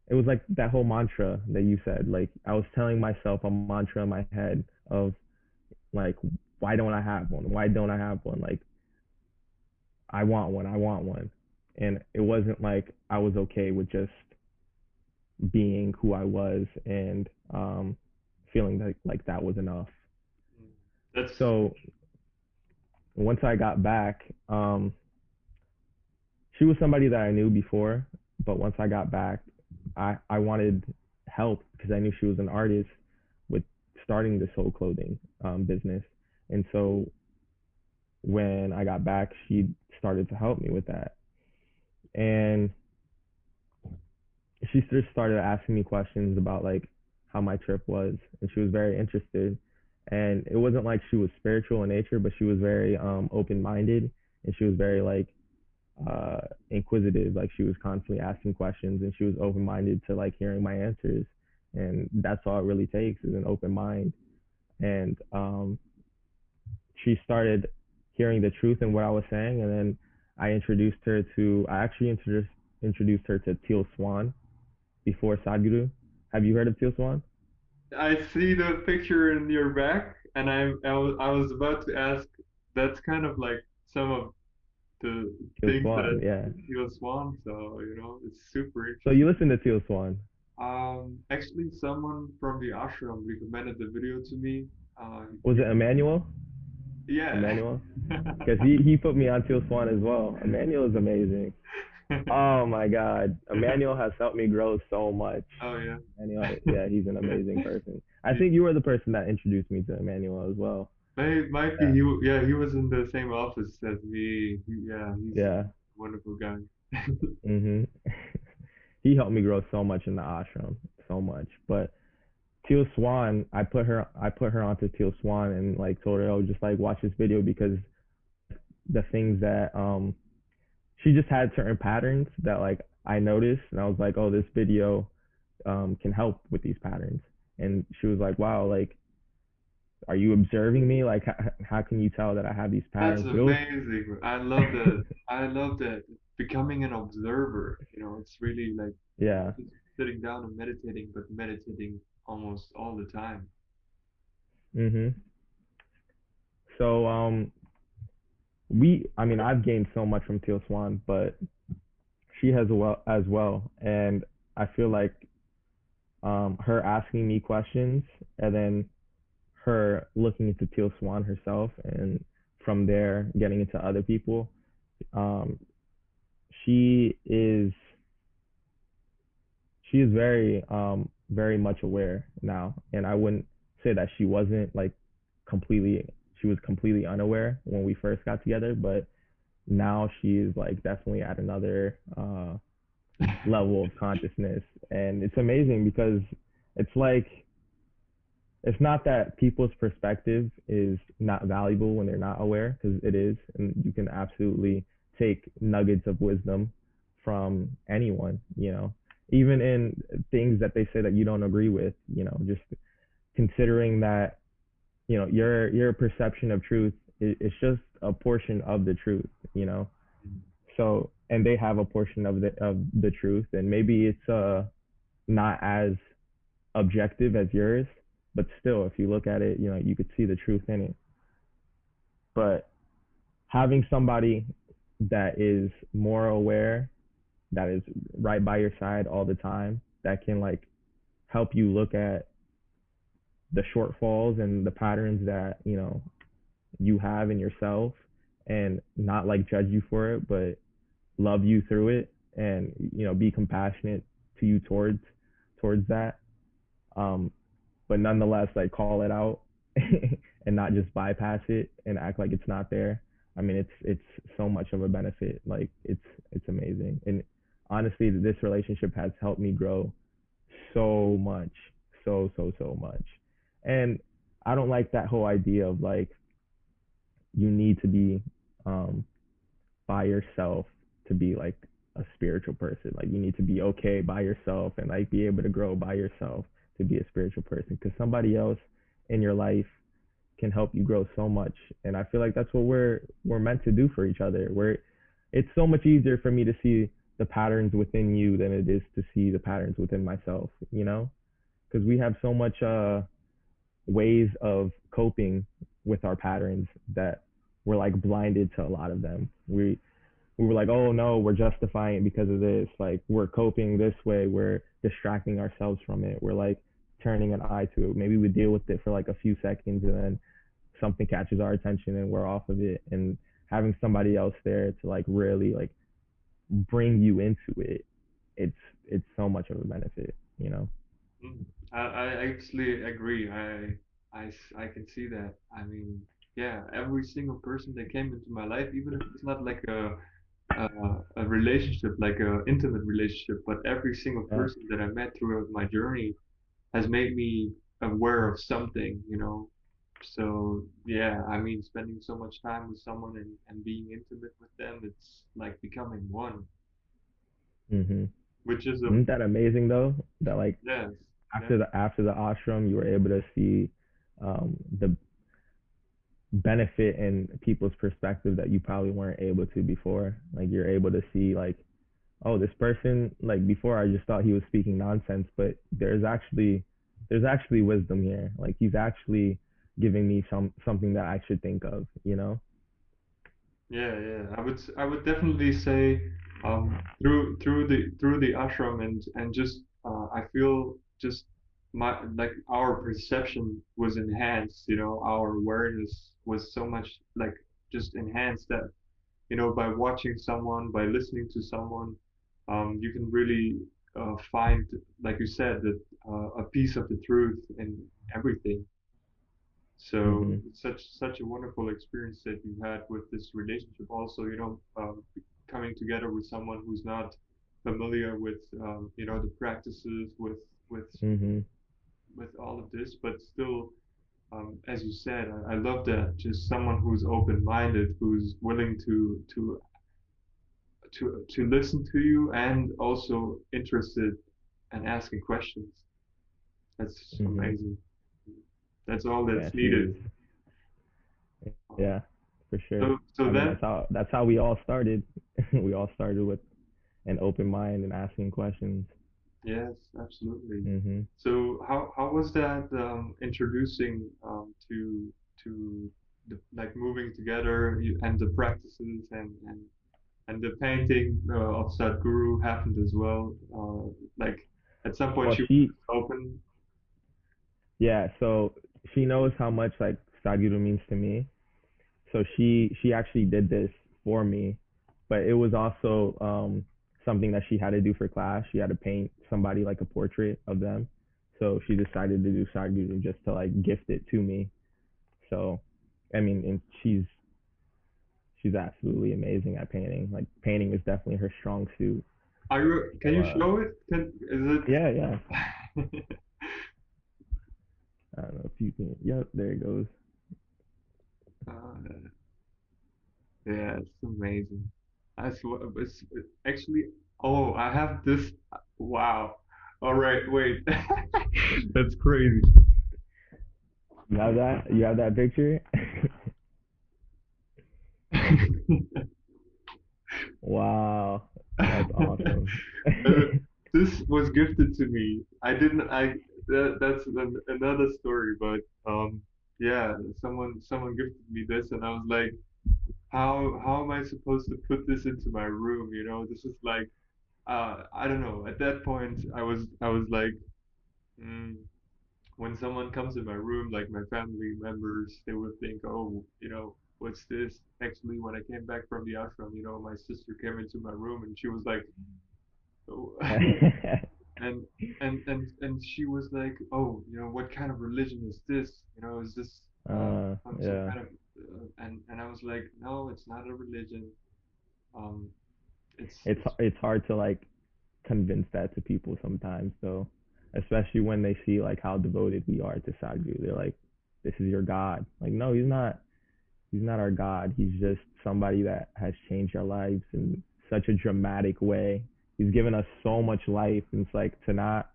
it was like that whole mantra that you said. Like I was telling myself a mantra in my head of like, why don't I have one? Why don't I have one? Like I want one. I want one. And it wasn't like I was okay with just being who I was and feeling like that was enough. That's So once I got back, she was somebody that I knew before, but once I got back, I wanted help because I knew she was an artist with starting this whole clothing business. And so when I got back, she started to help me with that. And she just started asking me questions about like how my trip was, and she was very interested. And it wasn't like she was spiritual in nature, but she was very open minded, and she was very like uh inquisitive. Like she was constantly asking questions, and she was open minded to like hearing my answers. And that's all it really takes is an open mind. And she started hearing the truth in what I was saying, and then I actually introduced her to Teal Swan before Sadhguru. Have you heard of Teal Swan? I see the picture in your back, and I was about to ask. That's kind of like some of the Teal things Swan, that yeah. Teal Swan. So it's super So you interesting. listen to Teal Swan. Actually, someone from the ashram recommended the video to me. Was it Emmanuel? Yeah. Emmanuel? Because he put me on Teal Swan as well. Emmanuel is amazing. Oh my God. Emmanuel has helped me grow so much. Oh yeah. Emmanuel, yeah, he's an amazing person. I think you were the person that introduced me to Emmanuel as well. Might be Yeah. yeah, he was in the same office as me. Yeah, he's a Yeah. wonderful guy. Mhm. He helped me grow so much in the ashram, so much. But Teal Swan, I put her onto Teal Swan and like told her, oh, just like watch this video because the things that she just had certain patterns that like I noticed and I was like, oh, this video can help with these patterns. And she was like, wow, like, are you observing me? Like, how can you tell that I have these That's patterns? But it was, amazing. I love that. I love that. Becoming an observer, it's really like yeah. not just sitting down and meditating, but meditating almost all the time. Mhm. So I mean, I've gained so much from Teal Swan, but she has as well, and I feel like her asking me questions and then her looking into Teal Swan herself, and from there getting into other people. Um, she is she is very much aware now, and I wouldn't say that she wasn't like completely she was completely unaware when we first got together, but now she is like definitely at another level of consciousness, and it's amazing because it's like it's not that people's perspective is not valuable when they're not aware, because it is, and you can absolutely take nuggets of wisdom from anyone, even in things that they say that you don't agree with, just considering that, your perception of truth is just a portion of the truth. So, and they have a portion of the truth, and maybe it's not as objective as yours, but still, if you look at it, you could see the truth in it. But having somebody that is more aware, that is right by your side all the time, that can like help you look at the shortfalls and the patterns that you have in yourself, and not like judge you for it, but love you through it, and be compassionate to you towards that, um but nonetheless like call it out and not just bypass it and act like it's not there. I mean, it's so much of a benefit. Like it's amazing. And honestly, this relationship has helped me grow so much, so much. And I don't like that whole idea of like you need to be um by yourself to be like a spiritual person. Like you need to be okay by yourself and like be able to grow by yourself to be a spiritual person, because somebody else in your life can help you grow so much. And I feel like that's what we're meant to do for each other. It's so much easier for me to see the patterns within you than it is to see the patterns within myself, because we have so much ways of coping with our patterns that we're like blinded to a lot of them. We were like, oh no, we're justifying it because of this. Like we're coping this way. We're distracting ourselves from it. We're like turning an eye to it. Maybe we deal with it for like a few seconds and then something catches our attention and we're off of it. And having somebody else there to like really like bring you into it, it's it's so much of a benefit. I actually agree. I can see that. I mean, yeah, every single person that came into my life, even if it's not like a relationship, like a intimate relationship, but every single Yeah. person that I met throughout my journey has made me aware of something. So yeah, I mean, spending so much time with someone and being intimate with them, it's like becoming one, Mhm. which is a Isn't that amazing though? That like yes, after yes. the ashram, you were able to see the benefit in people's perspective that you probably weren't able to before. Like you're able to see like, oh, this person, like before I just thought he was speaking nonsense, but there's actually there's actually wisdom here. Like he's actually giving me something that I should think of, you know? Yeah, yeah. I would definitely say through the ashram and just I feel just my like our perception was enhanced, our awareness was so much like just enhanced that, by watching someone, by listening to someone, you can really find, like you said, that a piece of the truth in everything. So Mhm. it's such a wonderful experience that you had with this relationship. Also, coming together with someone who's not familiar with the practices with Mhm. with all of this, but still, as you said, I love that. Just someone who's open-minded, who's willing to listen to you, and also interested and asking questions. That's Mhm. amazing. That's all Yeah, that's she needed. is. Um, Yeah, for sure. so I mean, then. that's how we all started. We all started with an open mind and asking questions. Yes, absolutely. Mhm. So how was that introducing to like moving together and the practices and the painting of Sadhguru happened as well. Like at some point Well, she she was open. yeah, so she knows how much like Sadhguru means to me. So she actually did this for me, but it was also something that she had to do for class. She had to paint somebody like a portrait of them. So she decided to do Sadhguru just to like gift it to me. So I mean, and she's absolutely amazing at painting. Like painting is definitely her strong suit. Can So you show it? yeah, yeah. Is it? I don't know if you can. Yep, there it goes. uh, Yeah, it's amazing. It's actually, oh, I have this. Wow. All right, wait. That's crazy. You have that? You have that picture? Wow, that's awesome. Uh, this was gifted to me. I didn't. That's another story, but yeah, someone gifted me this, and I was like, how am I supposed to put this into my room? This is like, I don't know. At that point, I was like. Mm, when someone comes in my room, like my family members, they would think, oh, what's this? Actually, when I came back from the ashram, my sister came into my room and she was like, oh, and and she was like, oh, what kind of religion is this? Is this some yeah. kind of and I was like, no, it's not a religion. Um, it's It's hard to like convince that to people sometimes though, especially when they see like how devoted we are to Sadhguru. They're like, "This is your God." Like, no, he's not. He's not our God. He's just somebody that has changed our lives in such a dramatic way. He's given us so much life, and it's like to not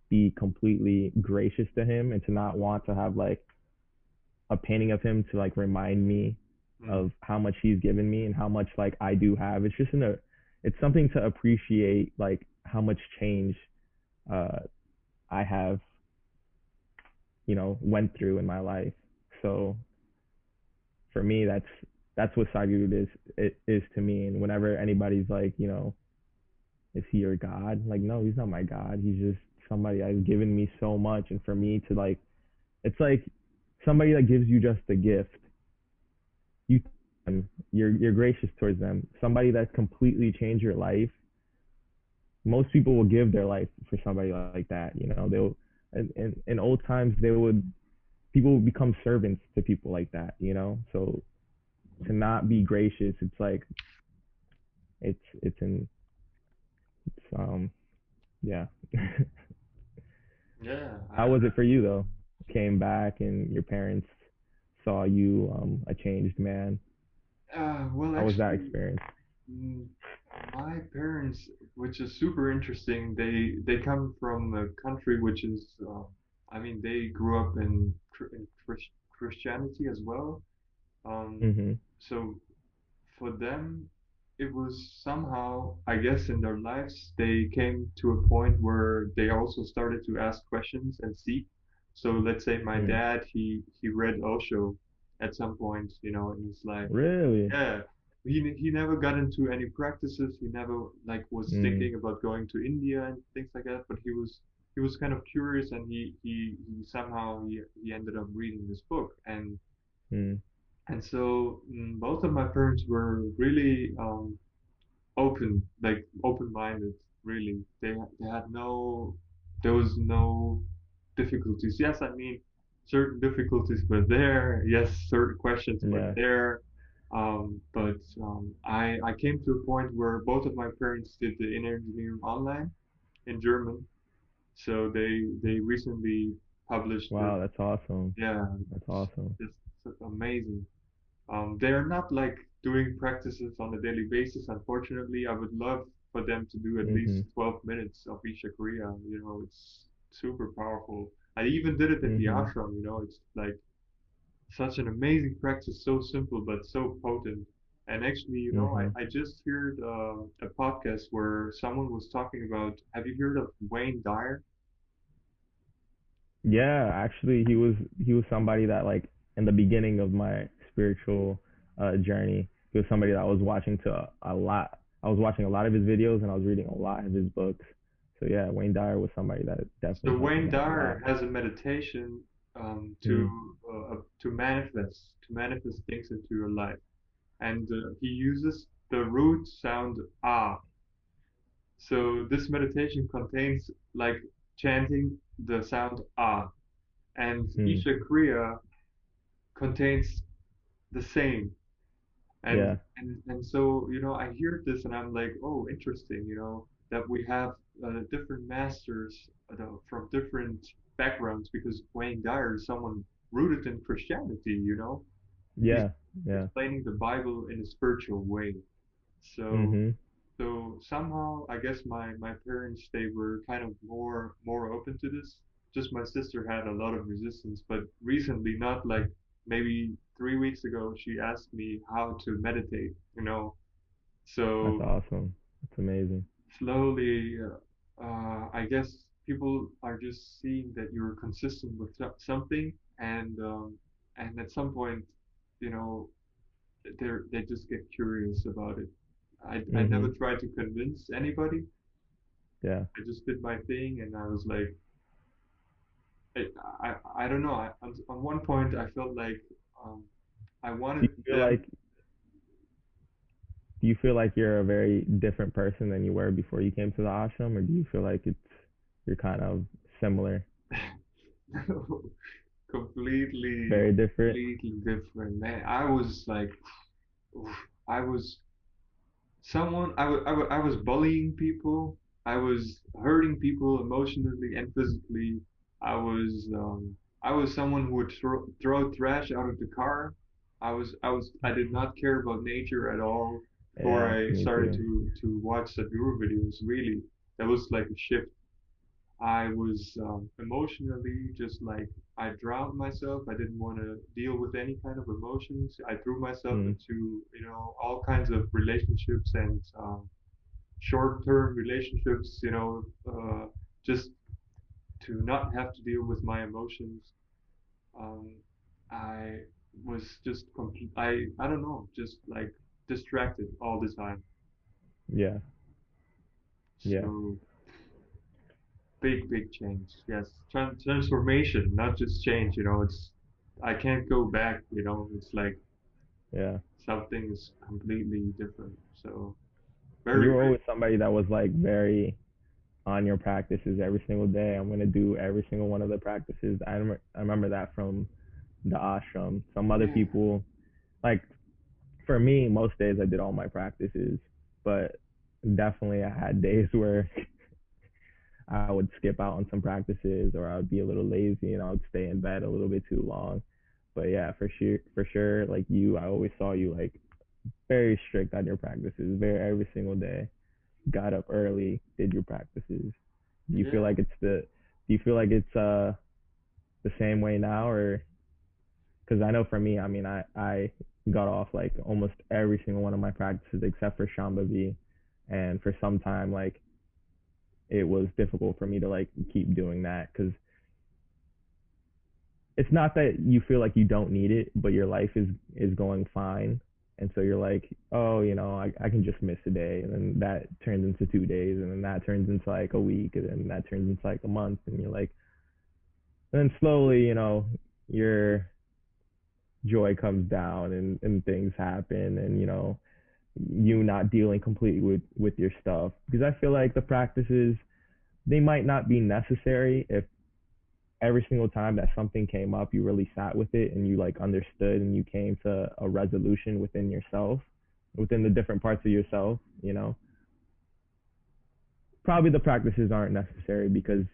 be completely gracious to him and to not want to have like a painting of him to like remind me mm, of how much he's given me and how much like I do have. It's just it's something to appreciate like how much change uh I have, went through in my life. So for me that's what Sadhguru is to me. And whenever anybody's like, is he your God? Like, no, he's not my God. He's just somebody that's given me so much, and for me to like, it's like somebody that gives you just a gift. You you're gracious towards them. Somebody that's completely changed your life. Most people will give their life for somebody like that. They'll in old times they would people would become servants to people like that. So to not be gracious, it's like it's in it's yeah. yeah. How was it for you though? Came back and your parents saw you a changed man. Well, How was that actually, experience? mm, my parents, which is super interesting, they come from a country which is, I mean, they grew up in Christianity as well. Um, Mhm. so for them, it was somehow, I guess, in their lives, they came to a point where they also started to ask questions and seek. So let's say my Mm. dad, he read Osho at some point, and he's like, Really? yeah, he never got into any practices. He never like was Mm. thinking about going to India and things like that. But he was kind of curious, and he somehow he ended up reading this book, Mm. and so both of my parents were really open, like open-minded. Really, they had no, there was no difficulties. Yes, I mean, certain difficulties were there. Yes, certain questions were Yeah. there. But I came to a point where both of my parents did the inner engineering online in German. So they recently published the, Wow, that's awesome. yeah, That's awesome. it's amazing. They're not like doing practices on a daily basis. Unfortunately, I would love for them to do at least Mhm. 12 minutes of Isha Kriya. It's super powerful. I even did it at the Mhm. ashram. It's like such an amazing practice, so simple but so potent. And actually, Mhm. I just heard a podcast where someone was talking about. Have you heard of Wayne Dyer? Yeah, actually he was somebody that like in the beginning of my spiritual journey, he was somebody that I was watching to a lot. I was watching a lot of his videos and I was reading a lot of his books. So yeah, Wayne Dyer was somebody that So definitely helped Wayne me out a Dyer lot. has a meditation Mm. to manifest things into your life, and he uses the root sound ah. So this meditation contains like chanting the sound ah, and Mm. Isha Kriya contains the same. And Yeah. and so I hear this and I'm like, oh, interesting. That we have different masters from different backgrounds because Wayne Dyer is someone rooted in Christianity. He's Yeah. Yeah. explaining the Bible in a spiritual way. So Mhm. so somehow I guess my parents, they were kind of more open to this. Just my sister had a lot of resistance, but recently, not like maybe 3 weeks ago, she asked me how to meditate. That's So awesome. That's amazing. slowly, I guess people are just seeing that you're consistent with something, and at some point, you know, they just get curious about it. I never Mhm. tried to convince anybody. Yeah. I just did my thing, and I was like, I I don't know. On one point, I felt like um, I Do wanted you feel them. like do you feel like you're a very different person than you were before you came to the ashram, or do you feel like you're kind of similar, completely very different? completely different, man. I was like, oof, I was someone. I was bullying people. I was hurting people emotionally and physically. I was um, I was someone who would throw trash out of the car. I did not care about nature at all before Yeah, I me started too. to watch Sadhguru videos. Really, that was like a shift. I was emotionally just like I drowned myself. I didn't want to deal with any kind of emotions. I threw myself Mm. into all kinds of relationships and short-term relationships. Just to not have to deal with my emotions. Um, I was just complete. I don't know, just like distracted all the time. Yeah. Yeah. So big change. Yes, transformation, not just change. It's I can't go back. It's like Yeah. something is completely different. So And you very were very always somebody that was like very on your practices every single day. I'm gonna do every single one of the practices. I remember that from the ashram. Some other yeah. people, like for me, most days I did all my practices, but definitely I had days where I would skip out on some practices or I would be a little lazy and I would stay in bed a little bit too long. But yeah, for sure, like you, I always saw you like very strict on your practices, very every single day. Got up early, did your practices. Do you feel Yeah. like it's the do you feel like it's the same way now, or because I know for me, I mean, I got off like almost every single one of my practices except for Shambhavi, and for some time like it was difficult for me to like keep doing that because it's not that you feel like you don't need it, but your life is going fine, and so you're like, oh, I can just miss a day, and then that turns into 2 days, and then that turns into like a week, and then that turns into like a month, and you're like, and then slowly, your joy comes down, and things happen, and you not dealing completely with your stuff, because I feel like the practices, they might not be necessary if every single time that something came up, you really sat with it and you like understood and you came to a resolution within yourself, within the different parts of yourself, probably the practices aren't necessary because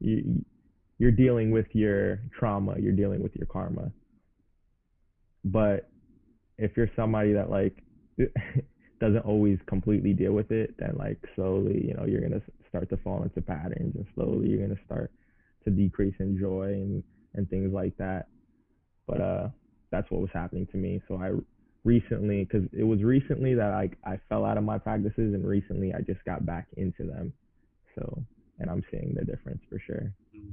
you're dealing with your trauma, you're dealing with your karma. But if you're somebody that like doesn't always completely deal with it, then like slowly, you're gonna start to fall into patterns, and slowly you're gonna start to decrease in joy and things like that. But that's what was happening to me. So I recently, because it was recently that I fell out of my practices, and recently I just got back into them. So, and I'm seeing the difference for sure. Mm.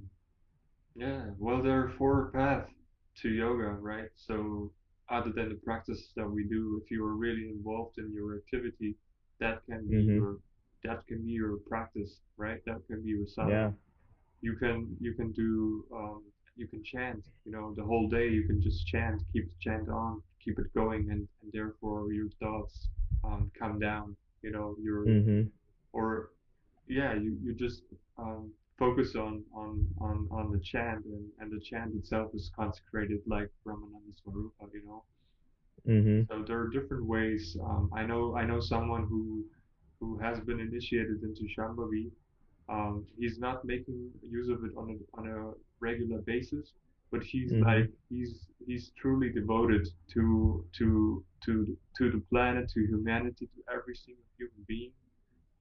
Yeah, well, there are four paths to yoga, right? So, other than the practice that we do, if you are really involved in your activity, that can be Mhm. your that can be your practice, right? That can be your Yeah. sadhana. You can do you can chant, the whole day. You can just chant, keep the chant on, keep it going, and therefore your thoughts come down. Your Mhm. or yeah, you just focus on the chant, and the chant itself is consecrated like Brahmananda Swarupa. Mhm. So there are different ways. I know someone who has been initiated into Shambhavi. He's not making use of it on a regular basis, but he's like Mhm. he's truly devoted to the planet, to humanity, to every single human being.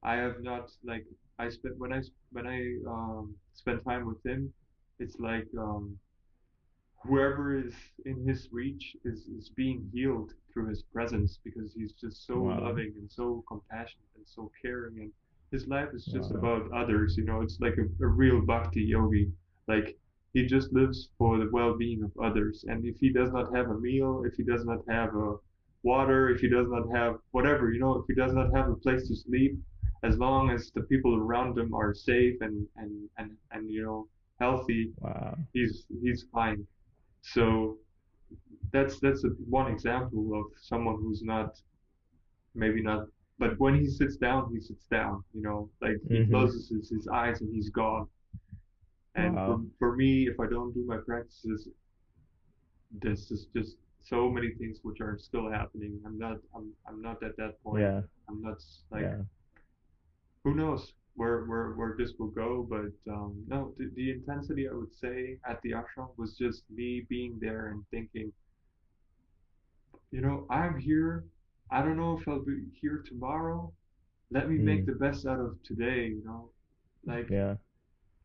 I have not like I spent when I spend time with him, it's like whoever is in his reach is being healed through his presence, because he's just so Wow. loving and so compassionate and so caring, and his life is just Wow. about others. It's like a real bhakti yogi. Like, he just lives for the well-being of others, and if he does not have a meal, if he does not have a water, if he does not have whatever, if he does not have a place to sleep, as long as the people around him are safe and healthy, Wow. he's fine. So that's one example of someone who's not, maybe not, but when he sits down, he sits down. Like, he Mhm. closes his eyes and he's gone. And for Wow. for me, if I don't do my practices, this is just so many things which are still happening. I'm not at that point. Yeah. I'm not like, Yeah. who knows where this will go, but no, the intensity, I would say, at the ashram was just me being there and thinking, I'm here. I don't know if I'll be here tomorrow. Let me make Mm. the best out of today, Like, Yeah.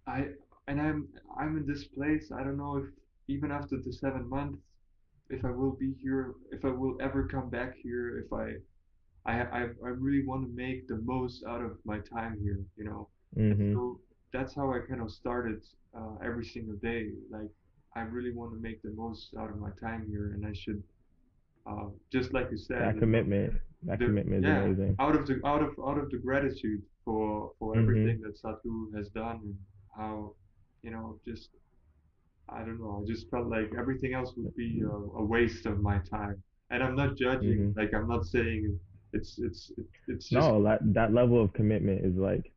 I and I'm in this place. I don't know if even after the 7 months, if I will be here, if I will ever come back here, if I really want to make the most out of my time here. And Mhm. so that's how I kind of started every single day. Like, I really want to make the most out of my time here, and I should, just like you said, That commitment. That the commitment is yeah, amazing. out of the gratitude for Mhm. everything that Sadhguru has done, and how, just, I don't know, I just felt like everything else would be a waste of my time. And I'm not judging, Mhm. like, I'm not saying it's just. No, that level of commitment is like,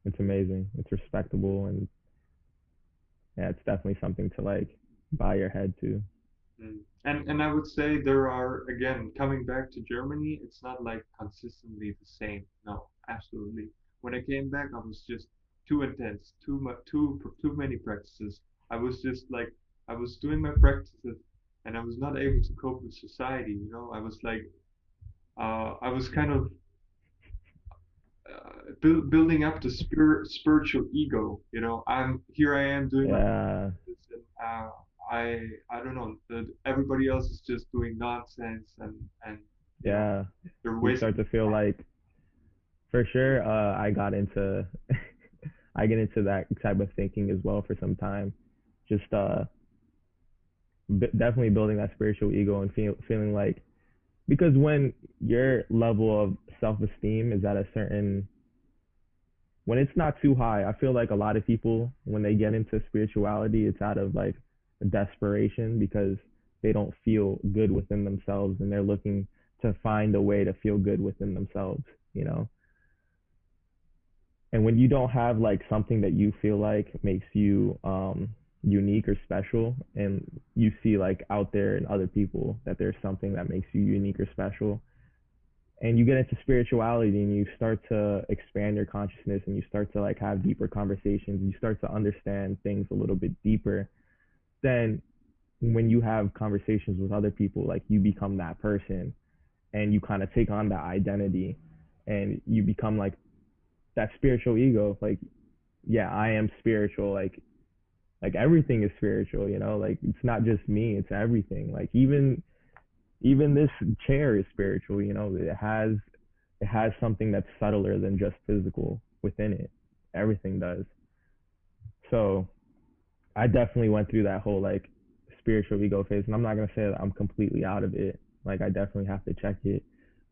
it's amazing. It's respectable, and yeah, it's definitely something to like bow your head to. And I would say there are, again, coming back to Germany, it's not like consistently the same. No, absolutely. When I came back, I was just too intense, too much, too many practices. I was just like, I was doing my practices, and I was not able to cope with society. I was like, I was kind of building up the spiritual ego. I am doing my Yeah. practices, and I don't know. Everybody else is just doing nonsense and you know Yeah, they're you wasting start to feel time. like, for sure, I got into I get into that type of thinking as well for some time. Just definitely building that spiritual ego and feeling like, because when your level of self-esteem is at a certain, when it's not too high, I feel like a lot of people, when they get into spirituality, it's out of like desperation, because they don't feel good within themselves and they're looking to find a way to feel good within themselves, you know? And when you don't have like something that you feel like makes you unique or special, and you see like out there in other people that there's something that makes you unique or special, and you get into spirituality and you start to expand your consciousness and you start to like have deeper conversations, you start to understand things a little bit deeper, then when you have conversations with other people, like you become that person and you kind of take on that identity and you become like that spiritual ego, like, yeah, I am spiritual, like everything is spiritual, you know, like it's not just me, it's everything, like even this chair is spiritual, you know, it has something that's subtler than just physical within it. Everything does. So I definitely went through that whole like spiritual ego phase, and I'm not gonna say that I'm completely out of it. Like I definitely have to check it.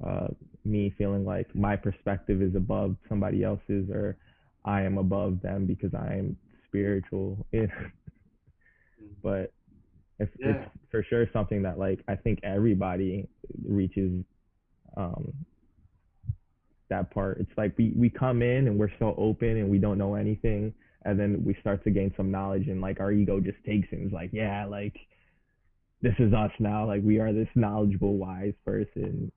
Uh, Me feeling like my perspective is above somebody else's, or I am above them because I am spiritual. Mm. But if it's Yeah, for sure something that like I think everybody reaches, um, that part. It's like we come in and we're so open and we don't know anything, and then we start to gain some knowledge, and like our ego just takes it and is like, yeah, like this is us now. Like we are this knowledgeable, wise person.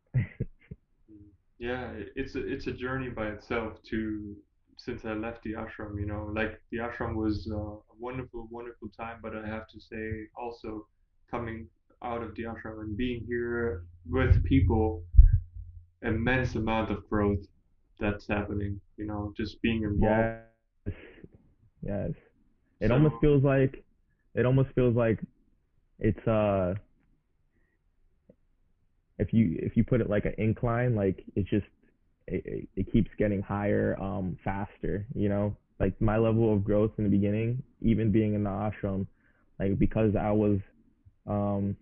mm. Yeah. It's a journey by itself to since I left the ashram. Like the ashram was a wonderful, wonderful time, but I have to say also coming out of the ashram and being here with people, immense amount of growth that's happening. Just being involved. Yes, yes. It So almost feels like it almost feels like it's if you put it like an incline, like it's just it keeps getting higher, faster, you know, like my level of growth in the beginning, even being in the ashram, like because um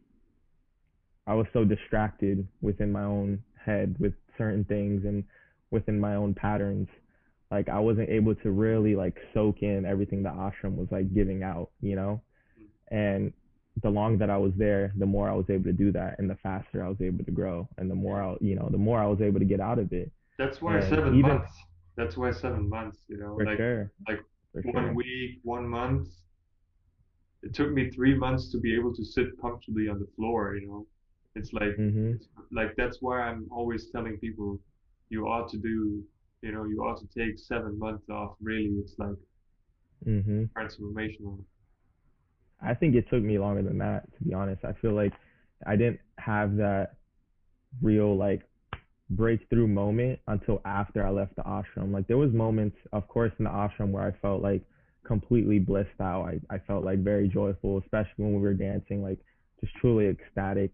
I was so distracted within my own head with certain things and within my own patterns, like I wasn't able to really like soak in everything the ashram was like giving out, you know. And the longer that I was there, the more I was able to do that, and the faster I was able to grow, and the more I was able to get out of it. that's why And seven even months. That's why 7 months. for Like sure, like for one sure. week, 1 month. It took me 3 months to be able to sit comfortably on the floor. It's like Mhm. it's like that's why I'm always telling people you ought to do. You ought to take 7 months off. Really, it's like Mhm. transformational. I think it took me longer than that, to be honest. I feel like I didn't have that real like breakthrough moment until after I left the ashram. Like there was moments, of course, in the ashram where I felt like completely blissed out. I felt like very joyful, especially when we were dancing, like just truly ecstatic.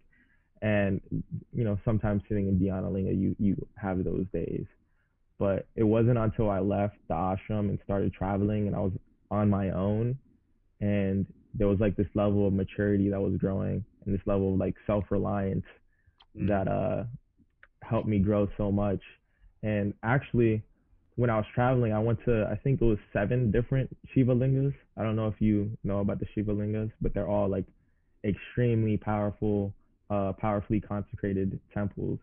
And sometimes sitting in Dhyanalinga, you have those days. But it wasn't until I left the ashram and started traveling and I was on my own, and there was like this level of maturity that was growing and this level of like self-reliance Mm. that helped me grow so much. And actually, when I was traveling, I went to, I think it was 7 different Shiva lingas. I don't know if you know about the Shiva lingas, but they're all like extremely powerful, powerfully consecrated temples.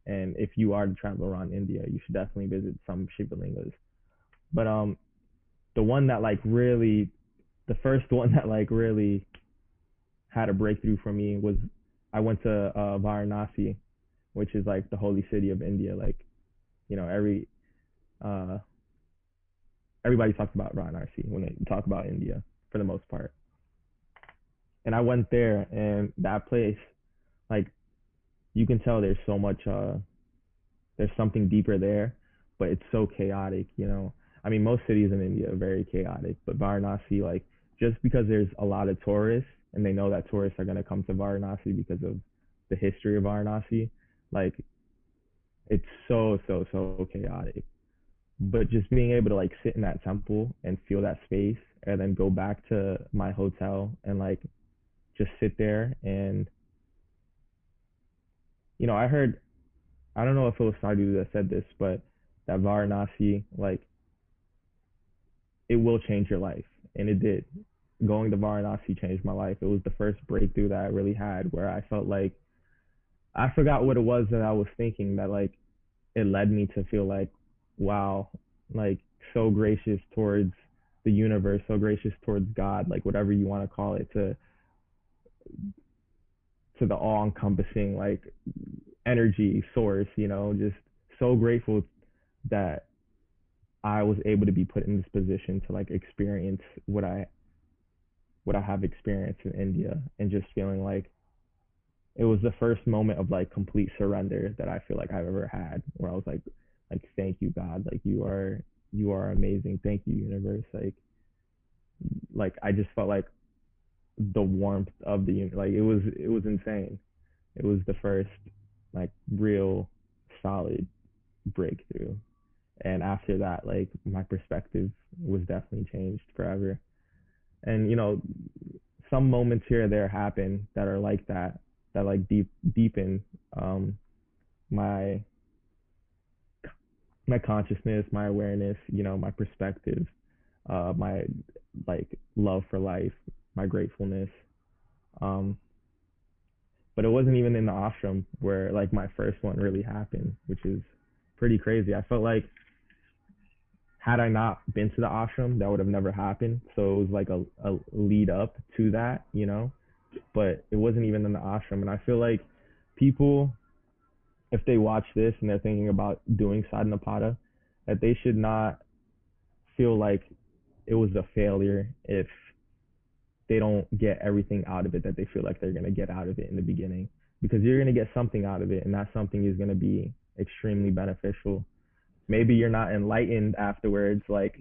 And if you are to travel around India, you should definitely visit some Shiva lingas. But the one that like really, the first one that like really had a breakthrough for me was I went to Varanasi, which is like the holy city of India. Like, uh, everybody talks about Varanasi when they talk about India for the most part. And I went there, and that place, like, you can tell there's something deeper there, but it's so chaotic, you know. I mean, most cities in India are very chaotic, but Varanasi, like, just because there's a lot of tourists, and they know that tourists are going to come to Varanasi because of the history of Varanasi. Like it's so chaotic. But just being able to like sit in that temple and feel that space and then go back to my hotel and like just sit there and I heard, I don't know if it was Sadhu that said this, but that Varanasi, like, it will change your life. And it did. Going to Varanasi changed my life. It was the first breakthrough that I really had where I felt like I forgot what it was that I was thinking that, like, it led me to feel like, wow, like, so gracious towards the universe, so gracious towards God, like, whatever you want to call it, to the all encompassing, like, energy source, just so grateful that I was able to be put in this position to like experience what I have experienced in India, and just feeling like it was the first moment of like complete surrender that I feel like I've ever had, where I was like thank you God, like you are amazing, thank you universe, like I just felt like the warmth of the like it was insane. It was the first like real solid breakthrough. And after that, like my perspective was definitely changed forever. And some moments here or there happen that are like that like deepen um my my consciousness, my awareness, my perspective, my like love for life, my gratefulness. um but it wasn't even in the ashram where like my first one really happened, which is pretty crazy. I felt like had I not been to the ashram, that would have never happened. So it was like a lead up to that, but it wasn't even in the ashram. And I feel like people, if they watch this and they're thinking about doing Sadhanapada, that they should not feel like it was a failure if they don't get everything out of it that they feel like they're going to get out of it in the beginning. Because you're going to get something out of it, and that something is going to be extremely beneficial. Maybe you're not enlightened afterwards. Like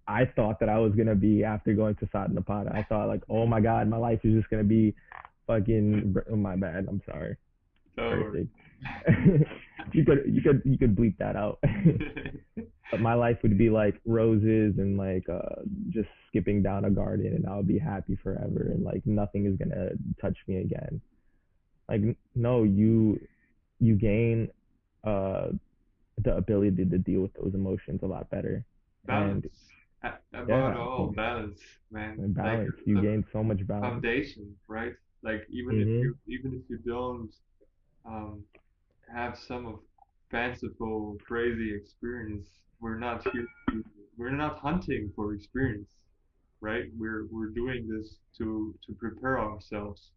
I thought that I was gonna be after going to Sadhanapada. I thought like, oh my God, my life is just gonna be fucking. Oh, my bad. I'm sorry. Oh. Perfect. you could bleep that out. But my life would be like roses and like just skipping down a garden, and I'll be happy forever, and like nothing is gonna touch me again. Like no, you gain uh the ability to deal with those emotions a lot better. And Balance. Above yeah, all, balance, man. Like balance. You the gain so much balance. foundation, right? Like Mhm. even if you don't um have some of fanciful, crazy experience, we're not here we're not hunting for experience, right? We're doing this to prepare ourselves.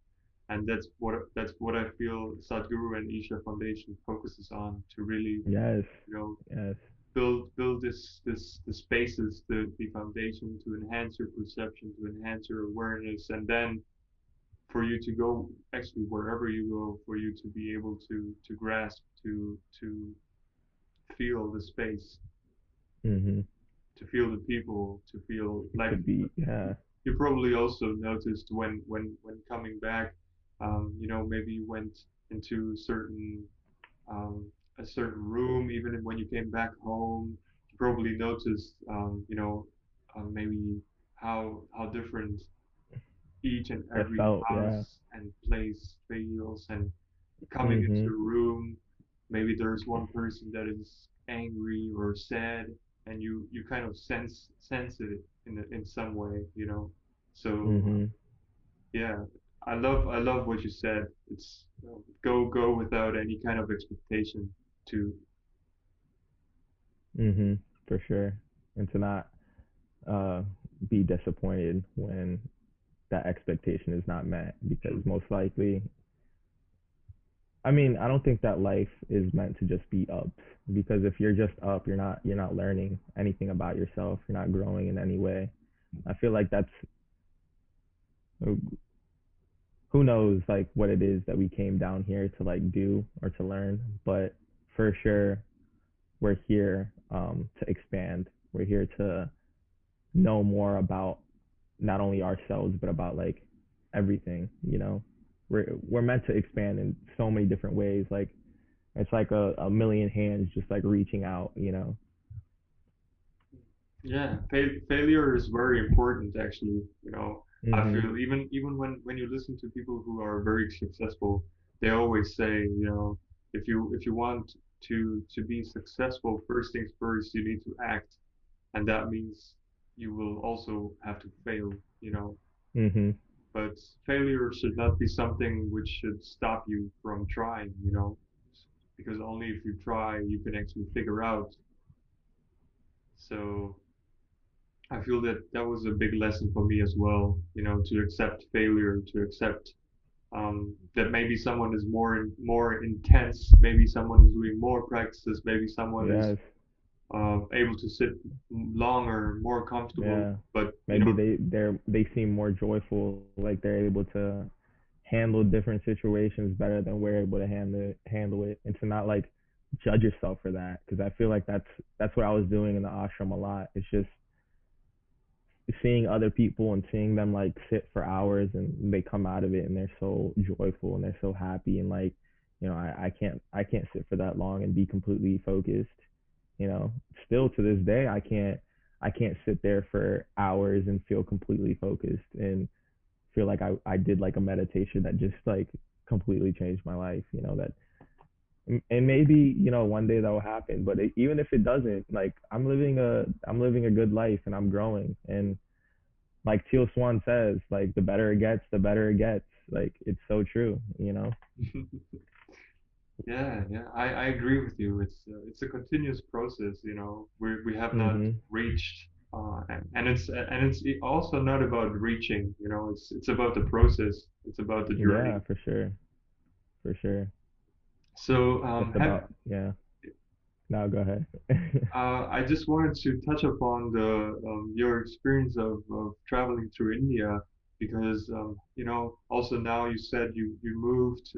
And that's what I feel Sadhguru and Isha Foundation focuses on, to really, Yes. you know, Yes. build this the spaces, the foundation to enhance your perception, to enhance your awareness, and then for you to go actually wherever you go, for you to be able to grasp, to feel the space, Mhm. to feel the people, to feel It like could be. Yeah. you probably also noticed when coming back, maybe you went into um, a certain room, even when you came back home, you probably noticed, maybe how different each and It every felt. Yeah. house and place feels, and coming into Mhm. a room, maybe there's one person that is angry or sad, and you kind of sense it in some way, So Mhm. yeah, I love what you said. It's go without any kind of expectation to. Mhm. For sure. And to not uh be disappointed when that expectation is not met, because most likely, I mean, I don't think that life is meant to just be ups, because if you're just up, you're not learning anything about yourself. You're not growing in any way. I feel like that's who knows like what it is that we came down here to like do or to learn, but for sure we're here to expand. We're here to know more about not only ourselves but about like everything. We're meant to expand in so many different ways. Like it's like a million hands just like reaching out. Yeah, failure is very important actually. I Mhm. feel even when you listen to people who are very successful, they always say, if you want to be successful, first things first, you need to act, and that means you will also have to fail. Mhm. But failure should not be something which should stop you from trying, because only if you try you can actually figure out. So I feel that that was a big lesson for me as well, to accept failure, to accept that maybe someone is more intense, maybe someone is doing more practices, maybe someone is Yes. able to sit longer, more comfortable. Yeah. But Maybe they seem more joyful, like they're able to handle different situations better than we're able to handle it, and to not like judge yourself for that, because I feel like that's what I was doing in the ashram a lot. It's just seeing other people and seeing them like sit for hours and they come out of it and they're so joyful and they're so happy, and like I can't sit for that long and be completely focused. you know Still to this day I can't sit there for hours and feel completely focused and feel like I did like a meditation that just like completely changed my life. That and maybe one day that will happen, but even if it doesn't, like I'm living a good life and I'm growing. And like Teal Swan says, like the better it gets, the better it gets. Like it's so true. yeah, yeah, I agree with you. It's a continuous process. We have not Mhm. reached, and it's also not about reaching. It's about the process. It's about the Yeah, journey. for sure. For sure. So It's about, yeah. Now go ahead. I just wanted to touch upon your experience of traveling through India because also now you said you moved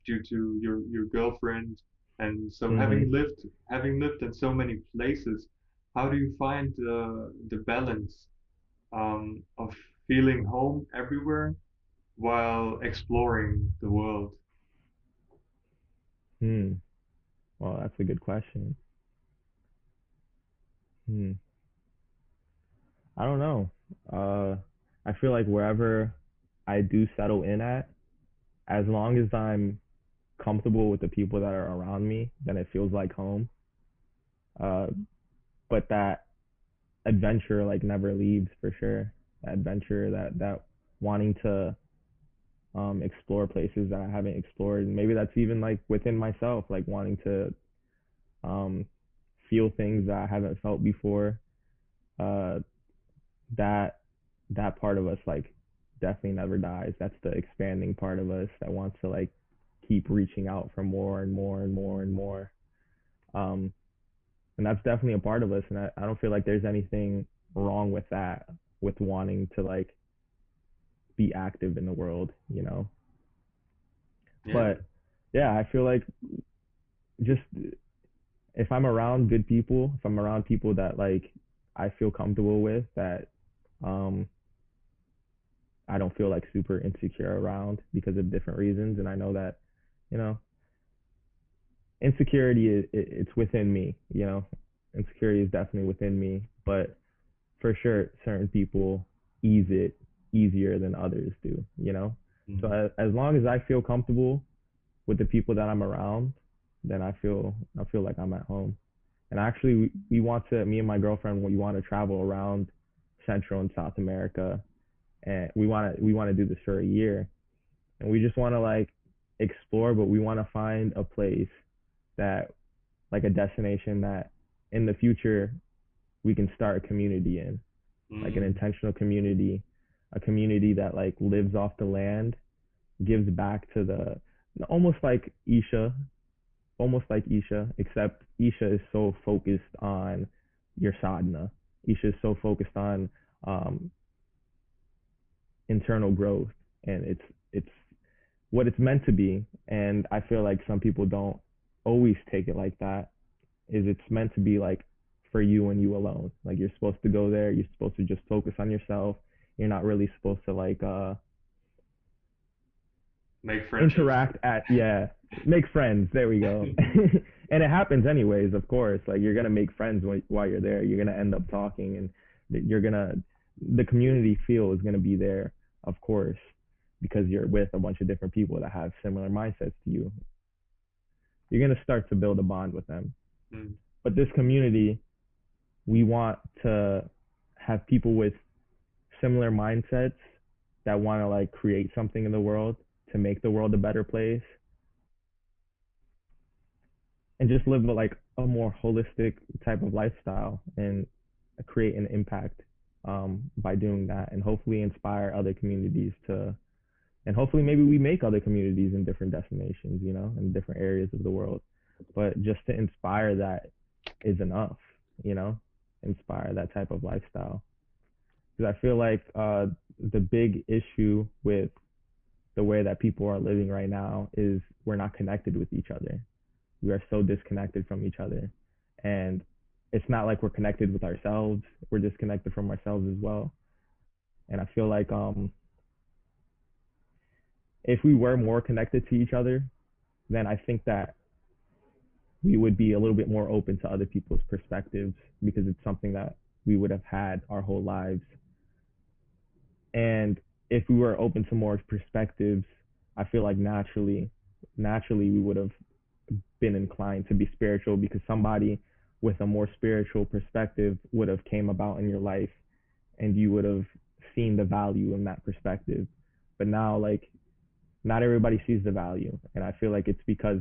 due to your girlfriend, and so Mhm. having lived in so many places, how do you find the balance of feeling home everywhere while exploring the world? Hmm. Well, that's a good question. Hmm. I don't know. Uh, I feel like wherever I do settle in at, as long as I'm comfortable with the people that are around me, then it feels like home. Uh, but that adventure like never leaves for sure. That adventure, that wanting to explore places that I haven't explored, and maybe that's even like within myself, like wanting to um feel things that I haven't felt before. Uh, that that part of us like definitely never dies. That's the expanding part of us that wants to like keep reaching out for more and more and more and more. Um, and that's definitely a part of us, and I don't feel like there's anything wrong with that, with wanting to like be active in the world. Yeah. But yeah, I feel like just if I'm around good people, if I'm around people that like I feel comfortable with, that um I don't feel like super insecure around because of different reasons, and I know that you know insecurity it's within me. Insecurity is definitely within me, but for sure certain people ease it easier than others do. So Mhm. as long as I feel comfortable with the people that I'm around, then I feel like I'm at home. And actually, we want to, me and my girlfriend, we want to travel around Central and South America, and we want to do this for a year, and we just want to like explore, but we want to find a place that, like a destination that in the future we can start a community in, like an Mm. intentional community, a community that like lives off the land, gives back to the, almost like Isha, except Isha is so focused on your sadhana. Isha is so focused on um, internal growth, and it's what it's meant to be. And I feel like some people don't always take it like that. Is it's meant to be like for you and you alone. Like you're supposed to go there. You're supposed to just focus on yourself. You're not really supposed to like Make friendships. interact at, yeah, make friends, there we go. And it happens anyways, of course. Like, you're gonna make friends while you're there. You're gonna end up talking, and you're gonna the community feel is gonna be there, of course, because you're with a bunch of different people that have similar mindsets to you. You're gonna start to build a bond with them. Mm. But this community, we want to have people with similar mindsets that want to like create something in the world to make the world a better place, and just live like a more holistic type of lifestyle, and create an impact by doing that, and hopefully inspire other communities to, and hopefully maybe we make other communities in different destinations, in different areas of the world. But just to inspire that is enough, you know, inspire that type of lifestyle. Because I feel like the big issue with the way that people are living right now is we're not connected with each other. We are so disconnected from each other. And it's not like we're connected with ourselves, we're disconnected from ourselves as well. And I feel like if we were more connected to each other, then I think that we would be a little bit more open to other people's perspectives, because it's something that we would have had our whole lives. And if we were open to more perspectives, I feel like naturally we would have been inclined to be spiritual, because somebody with a more spiritual perspective would have came about in your life, and you would have seen the value in that perspective. But now, like, not everybody sees the value, and I feel like it's because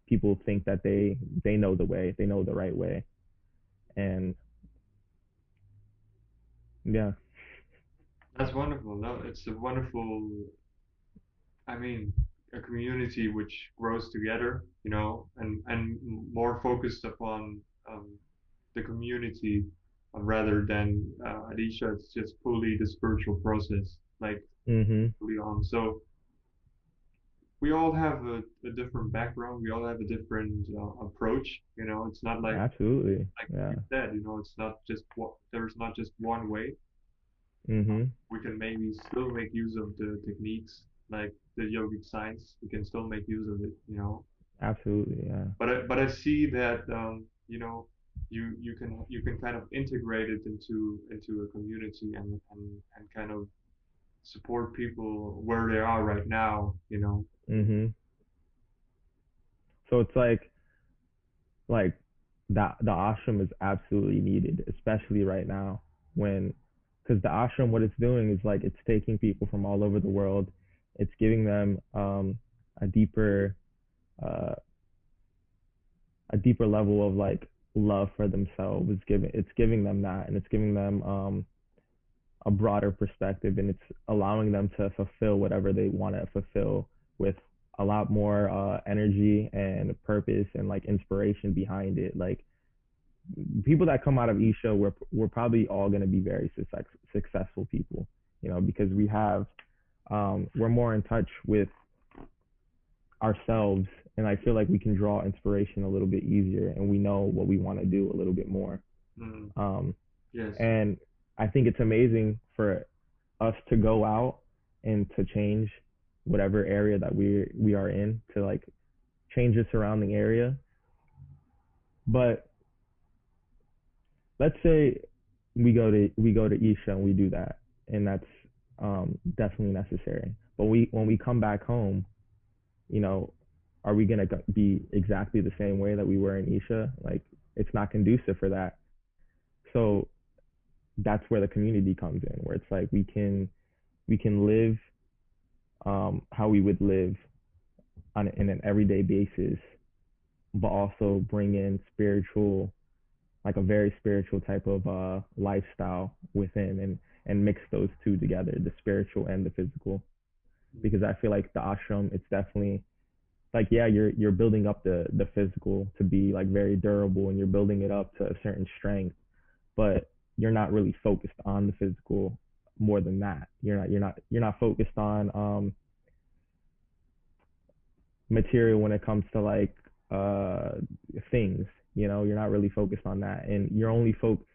people think that they know the way, they know the right way. And yeah. That's wonderful. No, it's a wonderful, I mean, a community which grows together, and more focused upon the community rather than at Isha, it's just fully the spiritual process, like Mhm. fully on. So we all have a different background. We all have a different approach. It's not Absolutely. like Yeah. you said. It's not just there's not just one way. Mhm. We can maybe still make use of the techniques like the yogic science. We can still make use of it. Absolutely. Yeah. But I see that you can kind of integrate it into a community and kind of support people where they are right now. Mhm. So it's like that the ashram is absolutely needed, especially right now, when, because the ashram, what it's doing is like it's taking people from all over the world, it's giving them a deeper uh, a deeper level of like love for themselves. It's giving them that, and it's giving them a broader perspective, and it's allowing them to fulfill whatever they want to fulfill with a lot more energy and purpose and like inspiration behind it. Like, people that come out of Isha, we're probably all going to be very successful people, because we're more in touch with ourselves, and I feel like we can draw inspiration a little bit easier, and we know what we want to do a little bit more. Mm, Um, yes. and I think it's amazing for us to go out and to change whatever area that we are in, to like change the surrounding area. But let's say we go to Isha and we do that, and that's definitely necessary. But when we come back home, you know, are we gonna be exactly the same way that we were in Isha? Like, it's not conducive for that. So that's where the community comes in, where it's like we can live how we would live in an everyday basis, but also bring in spiritual, like a very spiritual type of lifestyle within, and mix those two together, the spiritual and the physical. Because I feel like the ashram, it's definitely like, yeah, you're building up the physical to be like very durable, and you're building it up to a certain strength, but you're not really focused on the physical more than that. You're not focused on material when it comes to like uh things. You're not really focused on that, and you're only focused.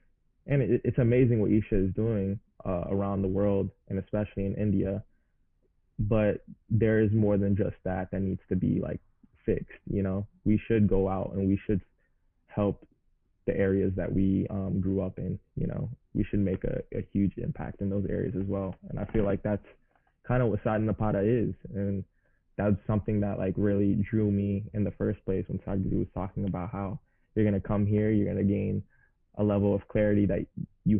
And it's amazing what Isha is doing around the world, and especially in India. but there is more than just that needs to be like fixed. We should go out and we should help the areas that we grew up in. We should make a huge impact in those areas as well. And I feel like that's kind of what Sadhanapada is. And that's something that like really drew me in the first place when Sadhguru was talking about how you're gonna come here, you're gonna gain a level of clarity that you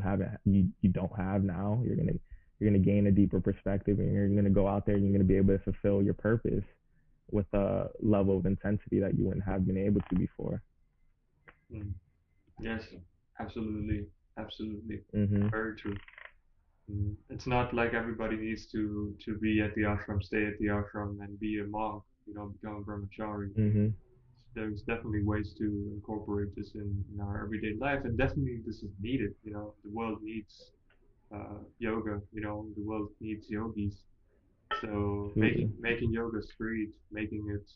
don't have now. You're gonna gain a deeper perspective, and you're gonna go out there and you're gonna be able to fulfill your purpose with a level of intensity that you wouldn't have been able to before. Mm. Yes, absolutely, absolutely, Mhm. very true. It's not like everybody needs to be at the ashram, stay at the ashram, and be a monk, become a brahmachari. Mhm. There's definitely ways to incorporate this in our everyday life, and definitely this is needed. The world needs yoga. The world needs yogis. So Truly. making yoga street, making it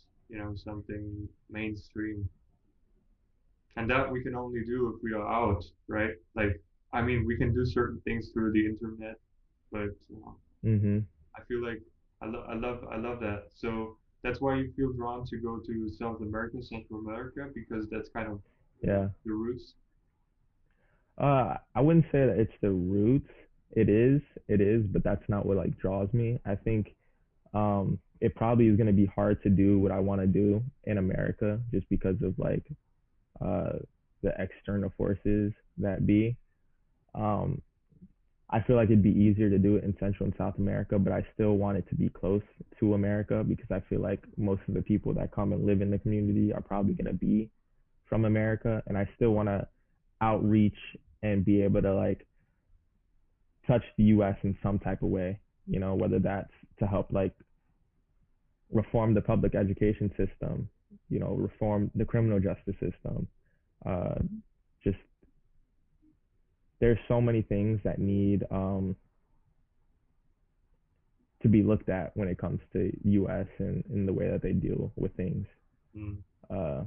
something mainstream, and that we can only do if we are out, right? Like, I mean, we can do certain things through the internet, but Mhm. I feel like I love that. So that's why you feel drawn to go to South America, Central America, because that's kind of Yeah. the roots. I wouldn't say that it's the roots. It is, but that's not what like draws me. I think it probably is going to be hard to do what I want to do in America just because of like uh the external forces that be. Um I feel like it'd be easier to do it in Central and South America, but I still want it to be close to America because I feel like most of the people that come and live in the community are probably going to be from America, and I still want to outreach and be able to like touch the US in some type of way, whether that's to help like reform the public education system, reform the criminal justice system. Uh, just there's so many things that need to be looked at when it comes to US and in the way that they deal with things. Mm. Uh,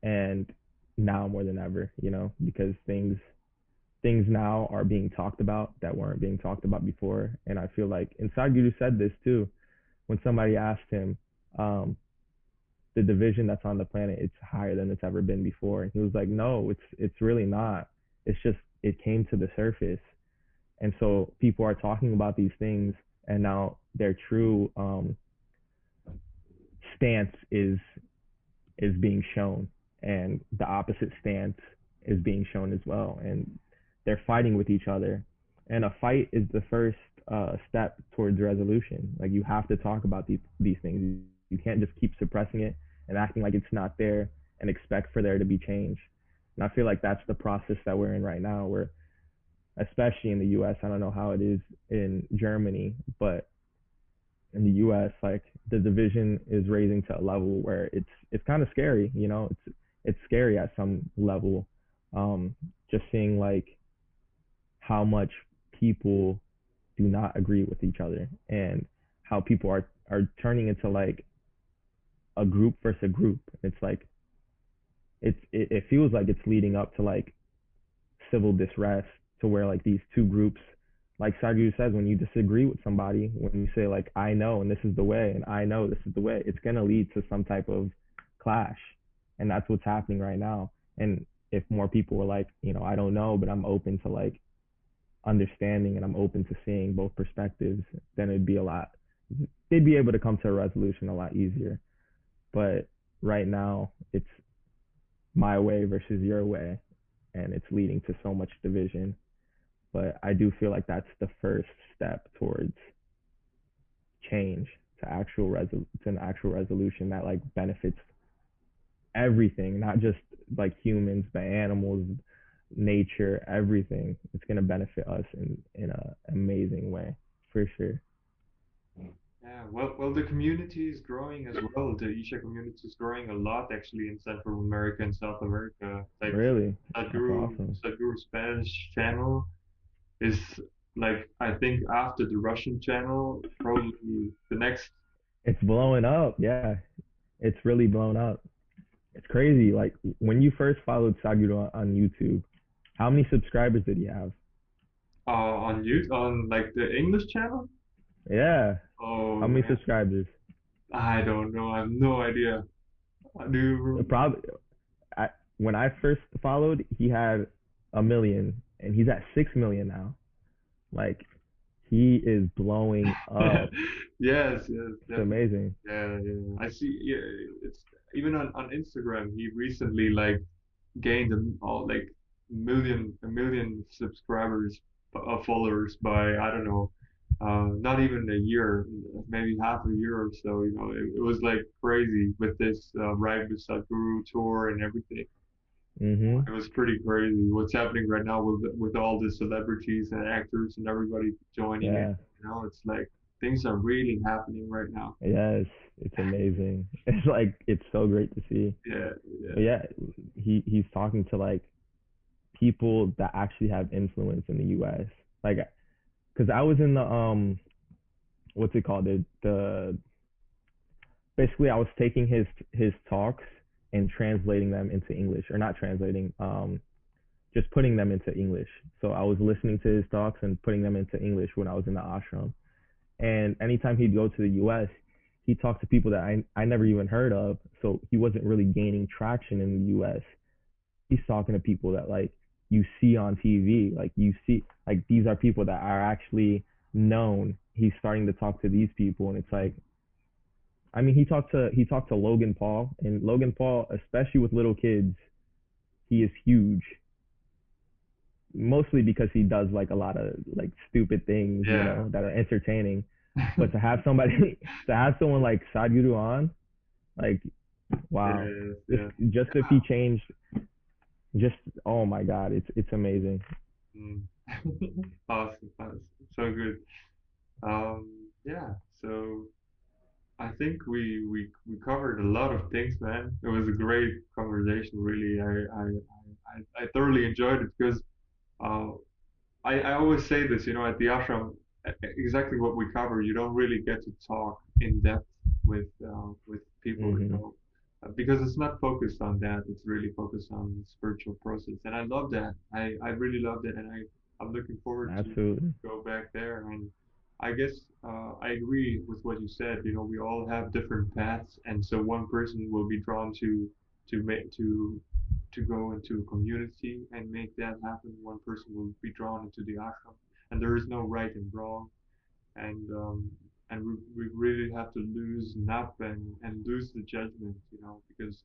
and now more than ever, because things now are being talked about that weren't being talked about before. And I feel like, and Sadhguru said this too, when somebody asked him, um, the division that's on the planet, it's higher than it's ever been before. And he was like, no, it's really not. It's just it came to the surface, and so people are talking about these things, and now their true stance is being shown, and the opposite stance is being shown as well, and they're fighting with each other. And a fight is the first step towards resolution. Like you have to talk about these things. You can't just keep suppressing it and acting like it's not there and expect for there to be change. And I feel like that's the process that we're in right now. Where, especially in the U.S., I don't know how it is in Germany, but in the U.S., like the division is raising to a level where it's kind of scary. It's scary at some level. Just seeing like how much people do not agree with each other, and how people are turning into like a group versus a group. It's like it feels like it's leading up to like civil disrest, to where like these two groups, like Sadhguru says, when you disagree with somebody, when you say like I know and this is the way and I know this is the way, it's gonna lead to some type of clash, and that's what's happening right now. And if more people were like, I don't know, but I'm open to like understanding and I'm open to seeing both perspectives, then they'd be able to come to a resolution a lot easier. But right now, it's my way versus your way, and it's leading to so much division. But I do feel like that's the first step towards change, to an actual resolution that like benefits everything, not just like humans, but animals, nature, everything. It's gonna benefit us in a amazing way, for sure. Yeah, well, the community is growing as well. The Isha community is growing a lot actually in Central America and South America. Like Really, that's Sadhguru, awesome. Sadhguru Spanish channel is like I think after the Russian channel, probably the next. It's blowing up. Yeah, it's really blown up. It's crazy. Like when you first followed Sadhguru on YouTube, how many subscribers did he have? On YouTube, on like the English channel. Yeah. Oh, How know, many man. subscribers? I don't know. I have no idea. Do you? Probably. I, when I first followed, he had 1 million, and he's at 6 million now. Like, he is blowing up. Yes, yes, It's definitely. amazing. Yeah, yeah. I see. Yeah, it's even on Instagram. He recently like gained like a million subscribers, followers by I don't know, not even a year, maybe half a year or so. You know, it was like crazy with this Ride with Sadhguru tour and everything. Mhm. It was pretty crazy what's happening right now with all the celebrities and actors and everybody joining it. Yeah. You know, it's like things are really happening right now. Yes. It's amazing. It's like it's so great to see. Yeah, But yeah, yeah, he's talking to like people that actually have influence in the U.S. Like, cause I was in the what's it called? The basically I was taking his talks and translating them into English, or not translating, just putting them into English. So I was listening to his talks and putting them into English when I was in the ashram. And anytime he'd go to the US, he talked to people that I never even heard of. So he wasn't really gaining traction in the US. He's talking to people that like you see on TV, like you see like these are people that are actually known. He's starting to talk to these people, and it's like, I mean, he talked to Logan Paul, and Logan Paul, especially with little kids, he is huge. Mostly because he does like a lot of like stupid things, yeah. that are entertaining. But to have somebody, to have someone like Sadhguru on, like, wow, Yes, if yes. just if he changed, just, oh my God, it's amazing. Mm. Awesome, awesome. So good. Yeah, so I think we covered a lot of things, man. It was a great conversation, really. I thoroughly enjoyed it because uh, I always say this, you know, at the ashram, exactly what we cover. You don't really get to talk in depth with people, you Mhm. know, because it's not focused on that. It's really focused on the spiritual process, and I love that. I really love that, and I'm looking forward to Absolutely. go back there. And I guess I agree with what you said. You know, we all have different paths, and so one person will be drawn to make to go into a community and make that happen. One person will be drawn into the ashram, and there is no right and wrong. And we really have to loosen up and lose the judgment, you know, because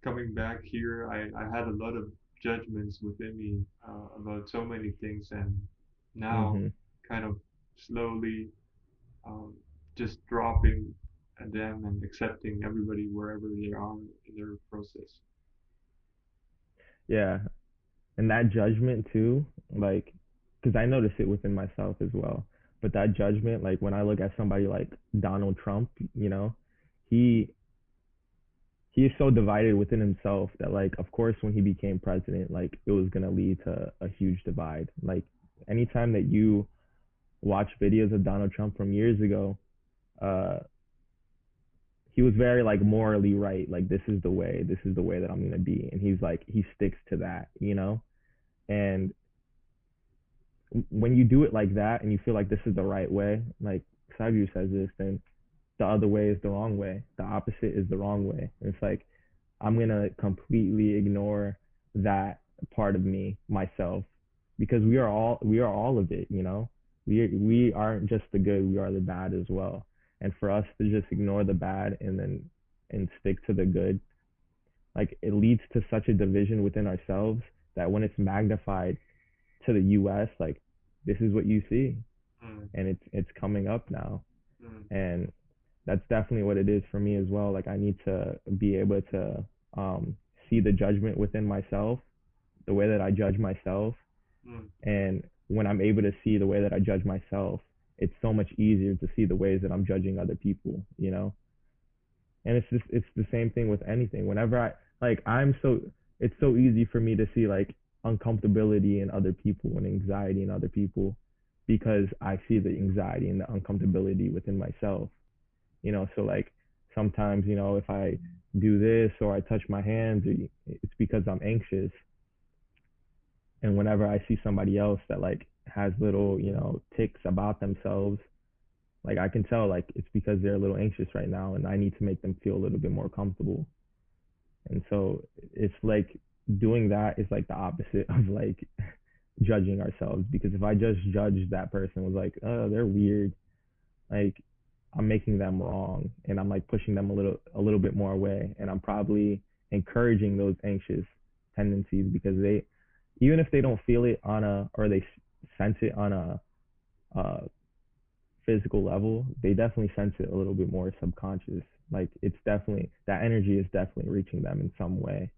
coming back here, I had a lot of judgments within me about so many things, and now Mhm. kind of slowly um, just dropping them and accepting everybody wherever they are in their process. Yeah, and that judgment too, like, because I notice it within myself as well. But that judgment, like when I look at somebody like Donald Trump, he he is so divided within himself that, like, of course when he became president, like it was gonna lead to a huge divide. Like, anytime that you watch videos of Donald Trump from years ago, uh he was very like morally right. Like, this is the way that I'm gonna be, and he's like, he sticks to that. And when you do it like that and you feel like this is the right way, like Sadhguru says this, then the other way is the wrong way. The opposite is the wrong way. And it's like, I'm gonna completely ignore that part of me, myself, because we are all of it. We aren't just the good, we are the bad as well. And for us to just ignore the bad and stick to the good, like, it leads to such a division within ourselves that when it's magnified to the US, like, this is what you see, Mm, and it's coming up now. mm, And that's definitely what it is for me as well. Like, I need to be able to see the judgment within myself, the way that I judge myself. mm. And when I'm able to see the way that I judge myself, it's so much easier to see the ways that I'm judging other people. And it's the same thing with anything. Whenever it's so easy for me to see like uncomfortability in other people and anxiety in other people, because I see the anxiety and the uncomfortability within myself. So like, sometimes, if I do this or I touch my hands, it's because I'm anxious. And whenever I see somebody else that like has little ticks about themselves, Like I can tell like it's because they're a little anxious right now and I need to make them feel a little bit more comfortable. And so it's like doing that is like the opposite of like judging ourselves, because if I just judged that person, was like, oh, they're weird, like I'm making them wrong and I'm like pushing them a little bit more away, and I'm probably encouraging those anxious tendencies, because they, even if they don't feel it on a, or they sense it on a uh physical level, they definitely sense it a little bit more subconscious. Like it's definitely, that energy is definitely reaching them in some way,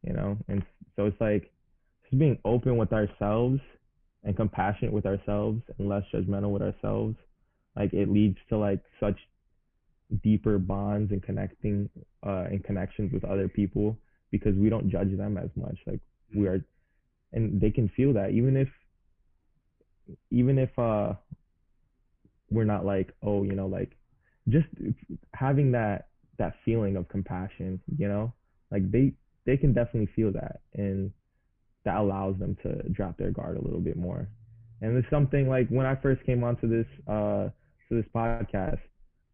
you know? And so it's like just being open with ourselves and compassionate with ourselves and less judgmental with ourselves. Like it leads to like such deeper bonds and connecting and connections with other people, because we don't judge them as much. Like we are, and they can feel that even if we're not like, oh, like just having that feeling of compassion, like they can definitely feel that, and that allows them to drop their guard a little bit more. And it's something like when I first came onto this podcast,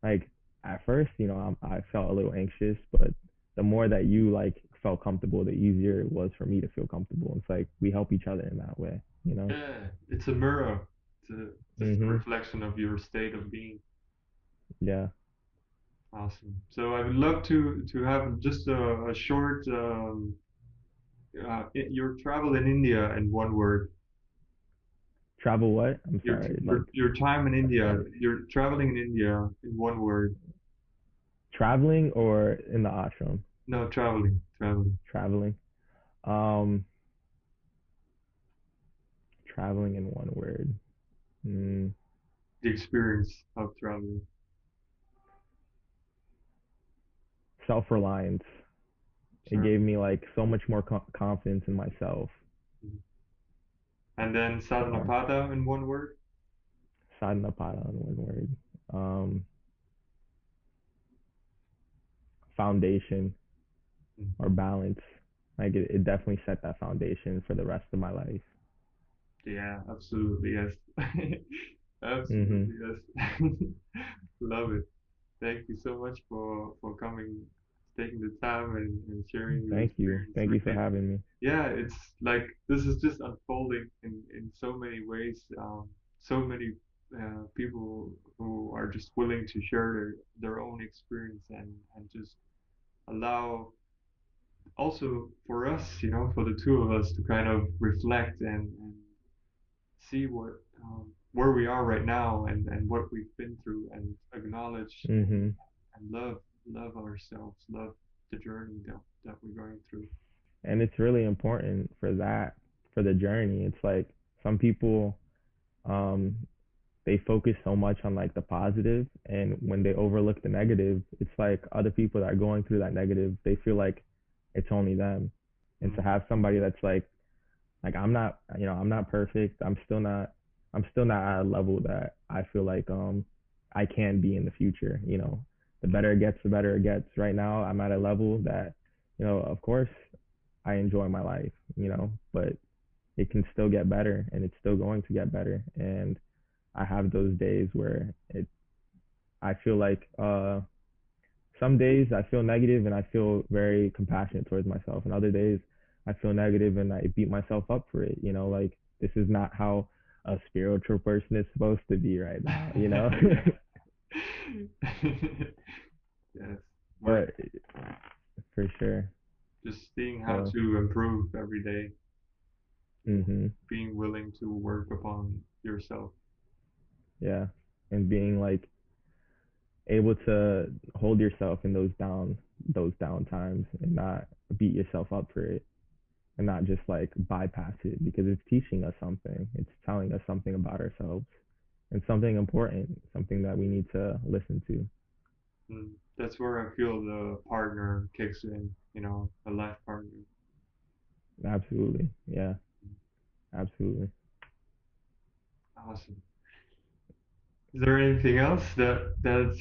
like at first, I felt a little anxious, but the more that you like felt comfortable, the easier it was for me to feel comfortable. It's like we help each other in that way. Yeah, it's a mirror. It's just a Mhm. reflection of your state of being. Yeah. Awesome. So I would love to have just a short your travel in India in one word. Travel what? I'm sorry. Like Your time in I India. forgot. You're traveling in India in one word. Traveling or in the ashram? No, traveling. Traveling. Um, Traveling in one word. Mm, The experience of traveling. Self-reliance. It Sure. gave me like so much more confidence in myself. And then So Sadhanapada in one word. Sadhanapada in one word. Um, Foundation Mm. or balance. Like it definitely set that foundation for the rest of my life. Yeah, absolutely yes. Mhm. Absolutely yes. Love it. Thank you so much for coming, taking the time and sharing your Thank you. experience. Thank you for Really, having me. yeah, it's like this is just unfolding in so many ways. So many people who are just willing to share their own experience and just allow also for us, for the two of us to kind of reflect and see where we are right now and what we've been through and acknowledge Mhm. and love ourselves, love the journey that we're going through. And it's really important for that, for the journey. It's like some people um they focus so much on like the positive, and when they overlook the negative, it's like other people that are going through that negative, they feel like it's only them. And to Mm, have somebody that's like I'm not perfect, I'm still not at a level that I feel like I can be in the future. The better it gets, the better it gets. Right now I'm at a level that, of course I enjoy my life, but it can still get better, and it's still going to get better. And I have those days where I feel like some days I feel negative and I feel very compassionate towards myself, and other days I feel negative and I beat myself up for it. Like this is not how a spiritual person is supposed to be right now. yeah. Yes. Work, But for sure. just seeing how So, to improve every day, mhm, being willing to work upon yourself. yeah, and being like able to hold yourself in those down times and not beat yourself up for it, and not just like bypass it, because it's teaching us something. It's telling us something about ourselves and something important, something that we need to listen to. That's where I feel the partner kicks in, a life partner. Absolutely. Yeah, absolutely. Awesome. Is there anything else that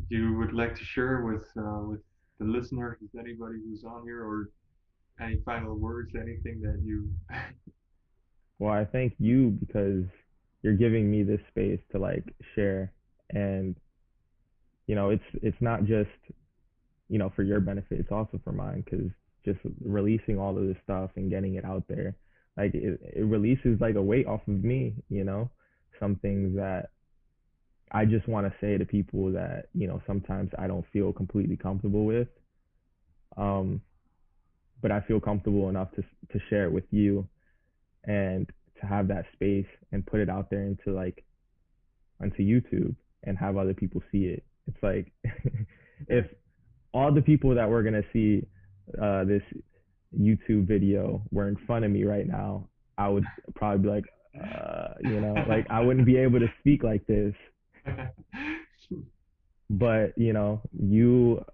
you would like to share with the listeners, with anybody who's on here, or any final words, anything that you? Well, I thank you because you're giving me this space to like share And it's not just for your benefit, it's also for mine, because just releasing all of this stuff and getting it out there, like it releases like a weight off of me, some things that I just want to say to people that sometimes I don't feel completely comfortable with, um but I feel comfortable enough to share it with you, and to have that space and put it out there into like onto YouTube and have other people see it. It's like if all the people that were gonna see this YouTube video were in front of me right now, I would probably be like, like I wouldn't be able to speak like this. But you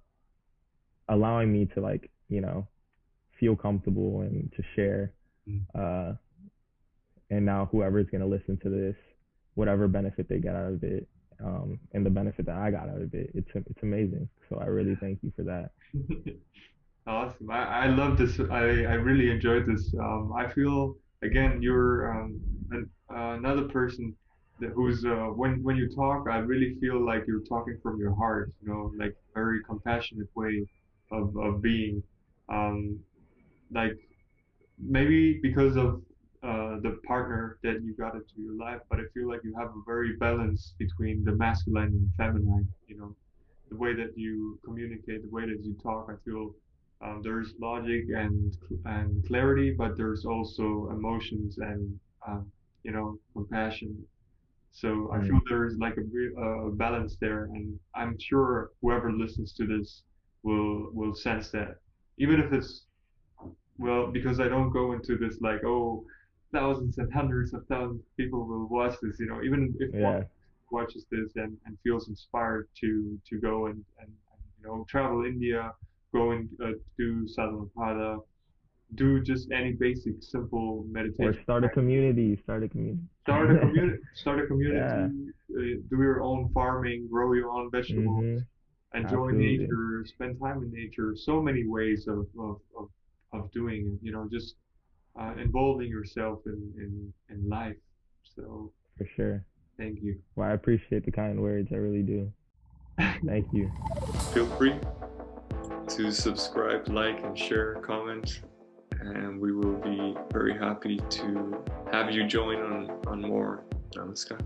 allowing me to like feel comfortable and to share, uh, and now whoever's gonna listen to this, whatever benefit they get out of it, and the benefit that I got out of it, it's amazing. So I really thank you for that. Awesome. I love this. I really enjoyed this. I feel again you're another person that who's when you talk, I really feel like you're talking from your heart. Like very compassionate way of being. Um, like maybe because of the partner that you got into your life, but I feel like you have a very balance between the masculine and feminine. The way that you communicate, the way that you talk. I feel there's logic and clarity, but there's also emotions and compassion. So I feel Mm, there's like a balance there, and I'm sure whoever listens to this will sense that, even if it's well, because I don't go into this like, oh, thousands and hundreds of thousands of people will watch this. Even if one yeah, watches this and feels inspired to go and travel India, go and do Sadhanapada, do just any basic simple or meditation start a practice. community, start a community. Start a community, Yeah. do your own farming, grow your own vegetables, Mhm. enjoy Absolutely, nature, spend time in nature. So many ways of doing it. Just involving yourself in life. So for sure. thank you. Well, I appreciate the kind words. I really do. Thank you. Feel free to subscribe, like, and share, comment, and we will be very happy to have you join on more. Namaskar.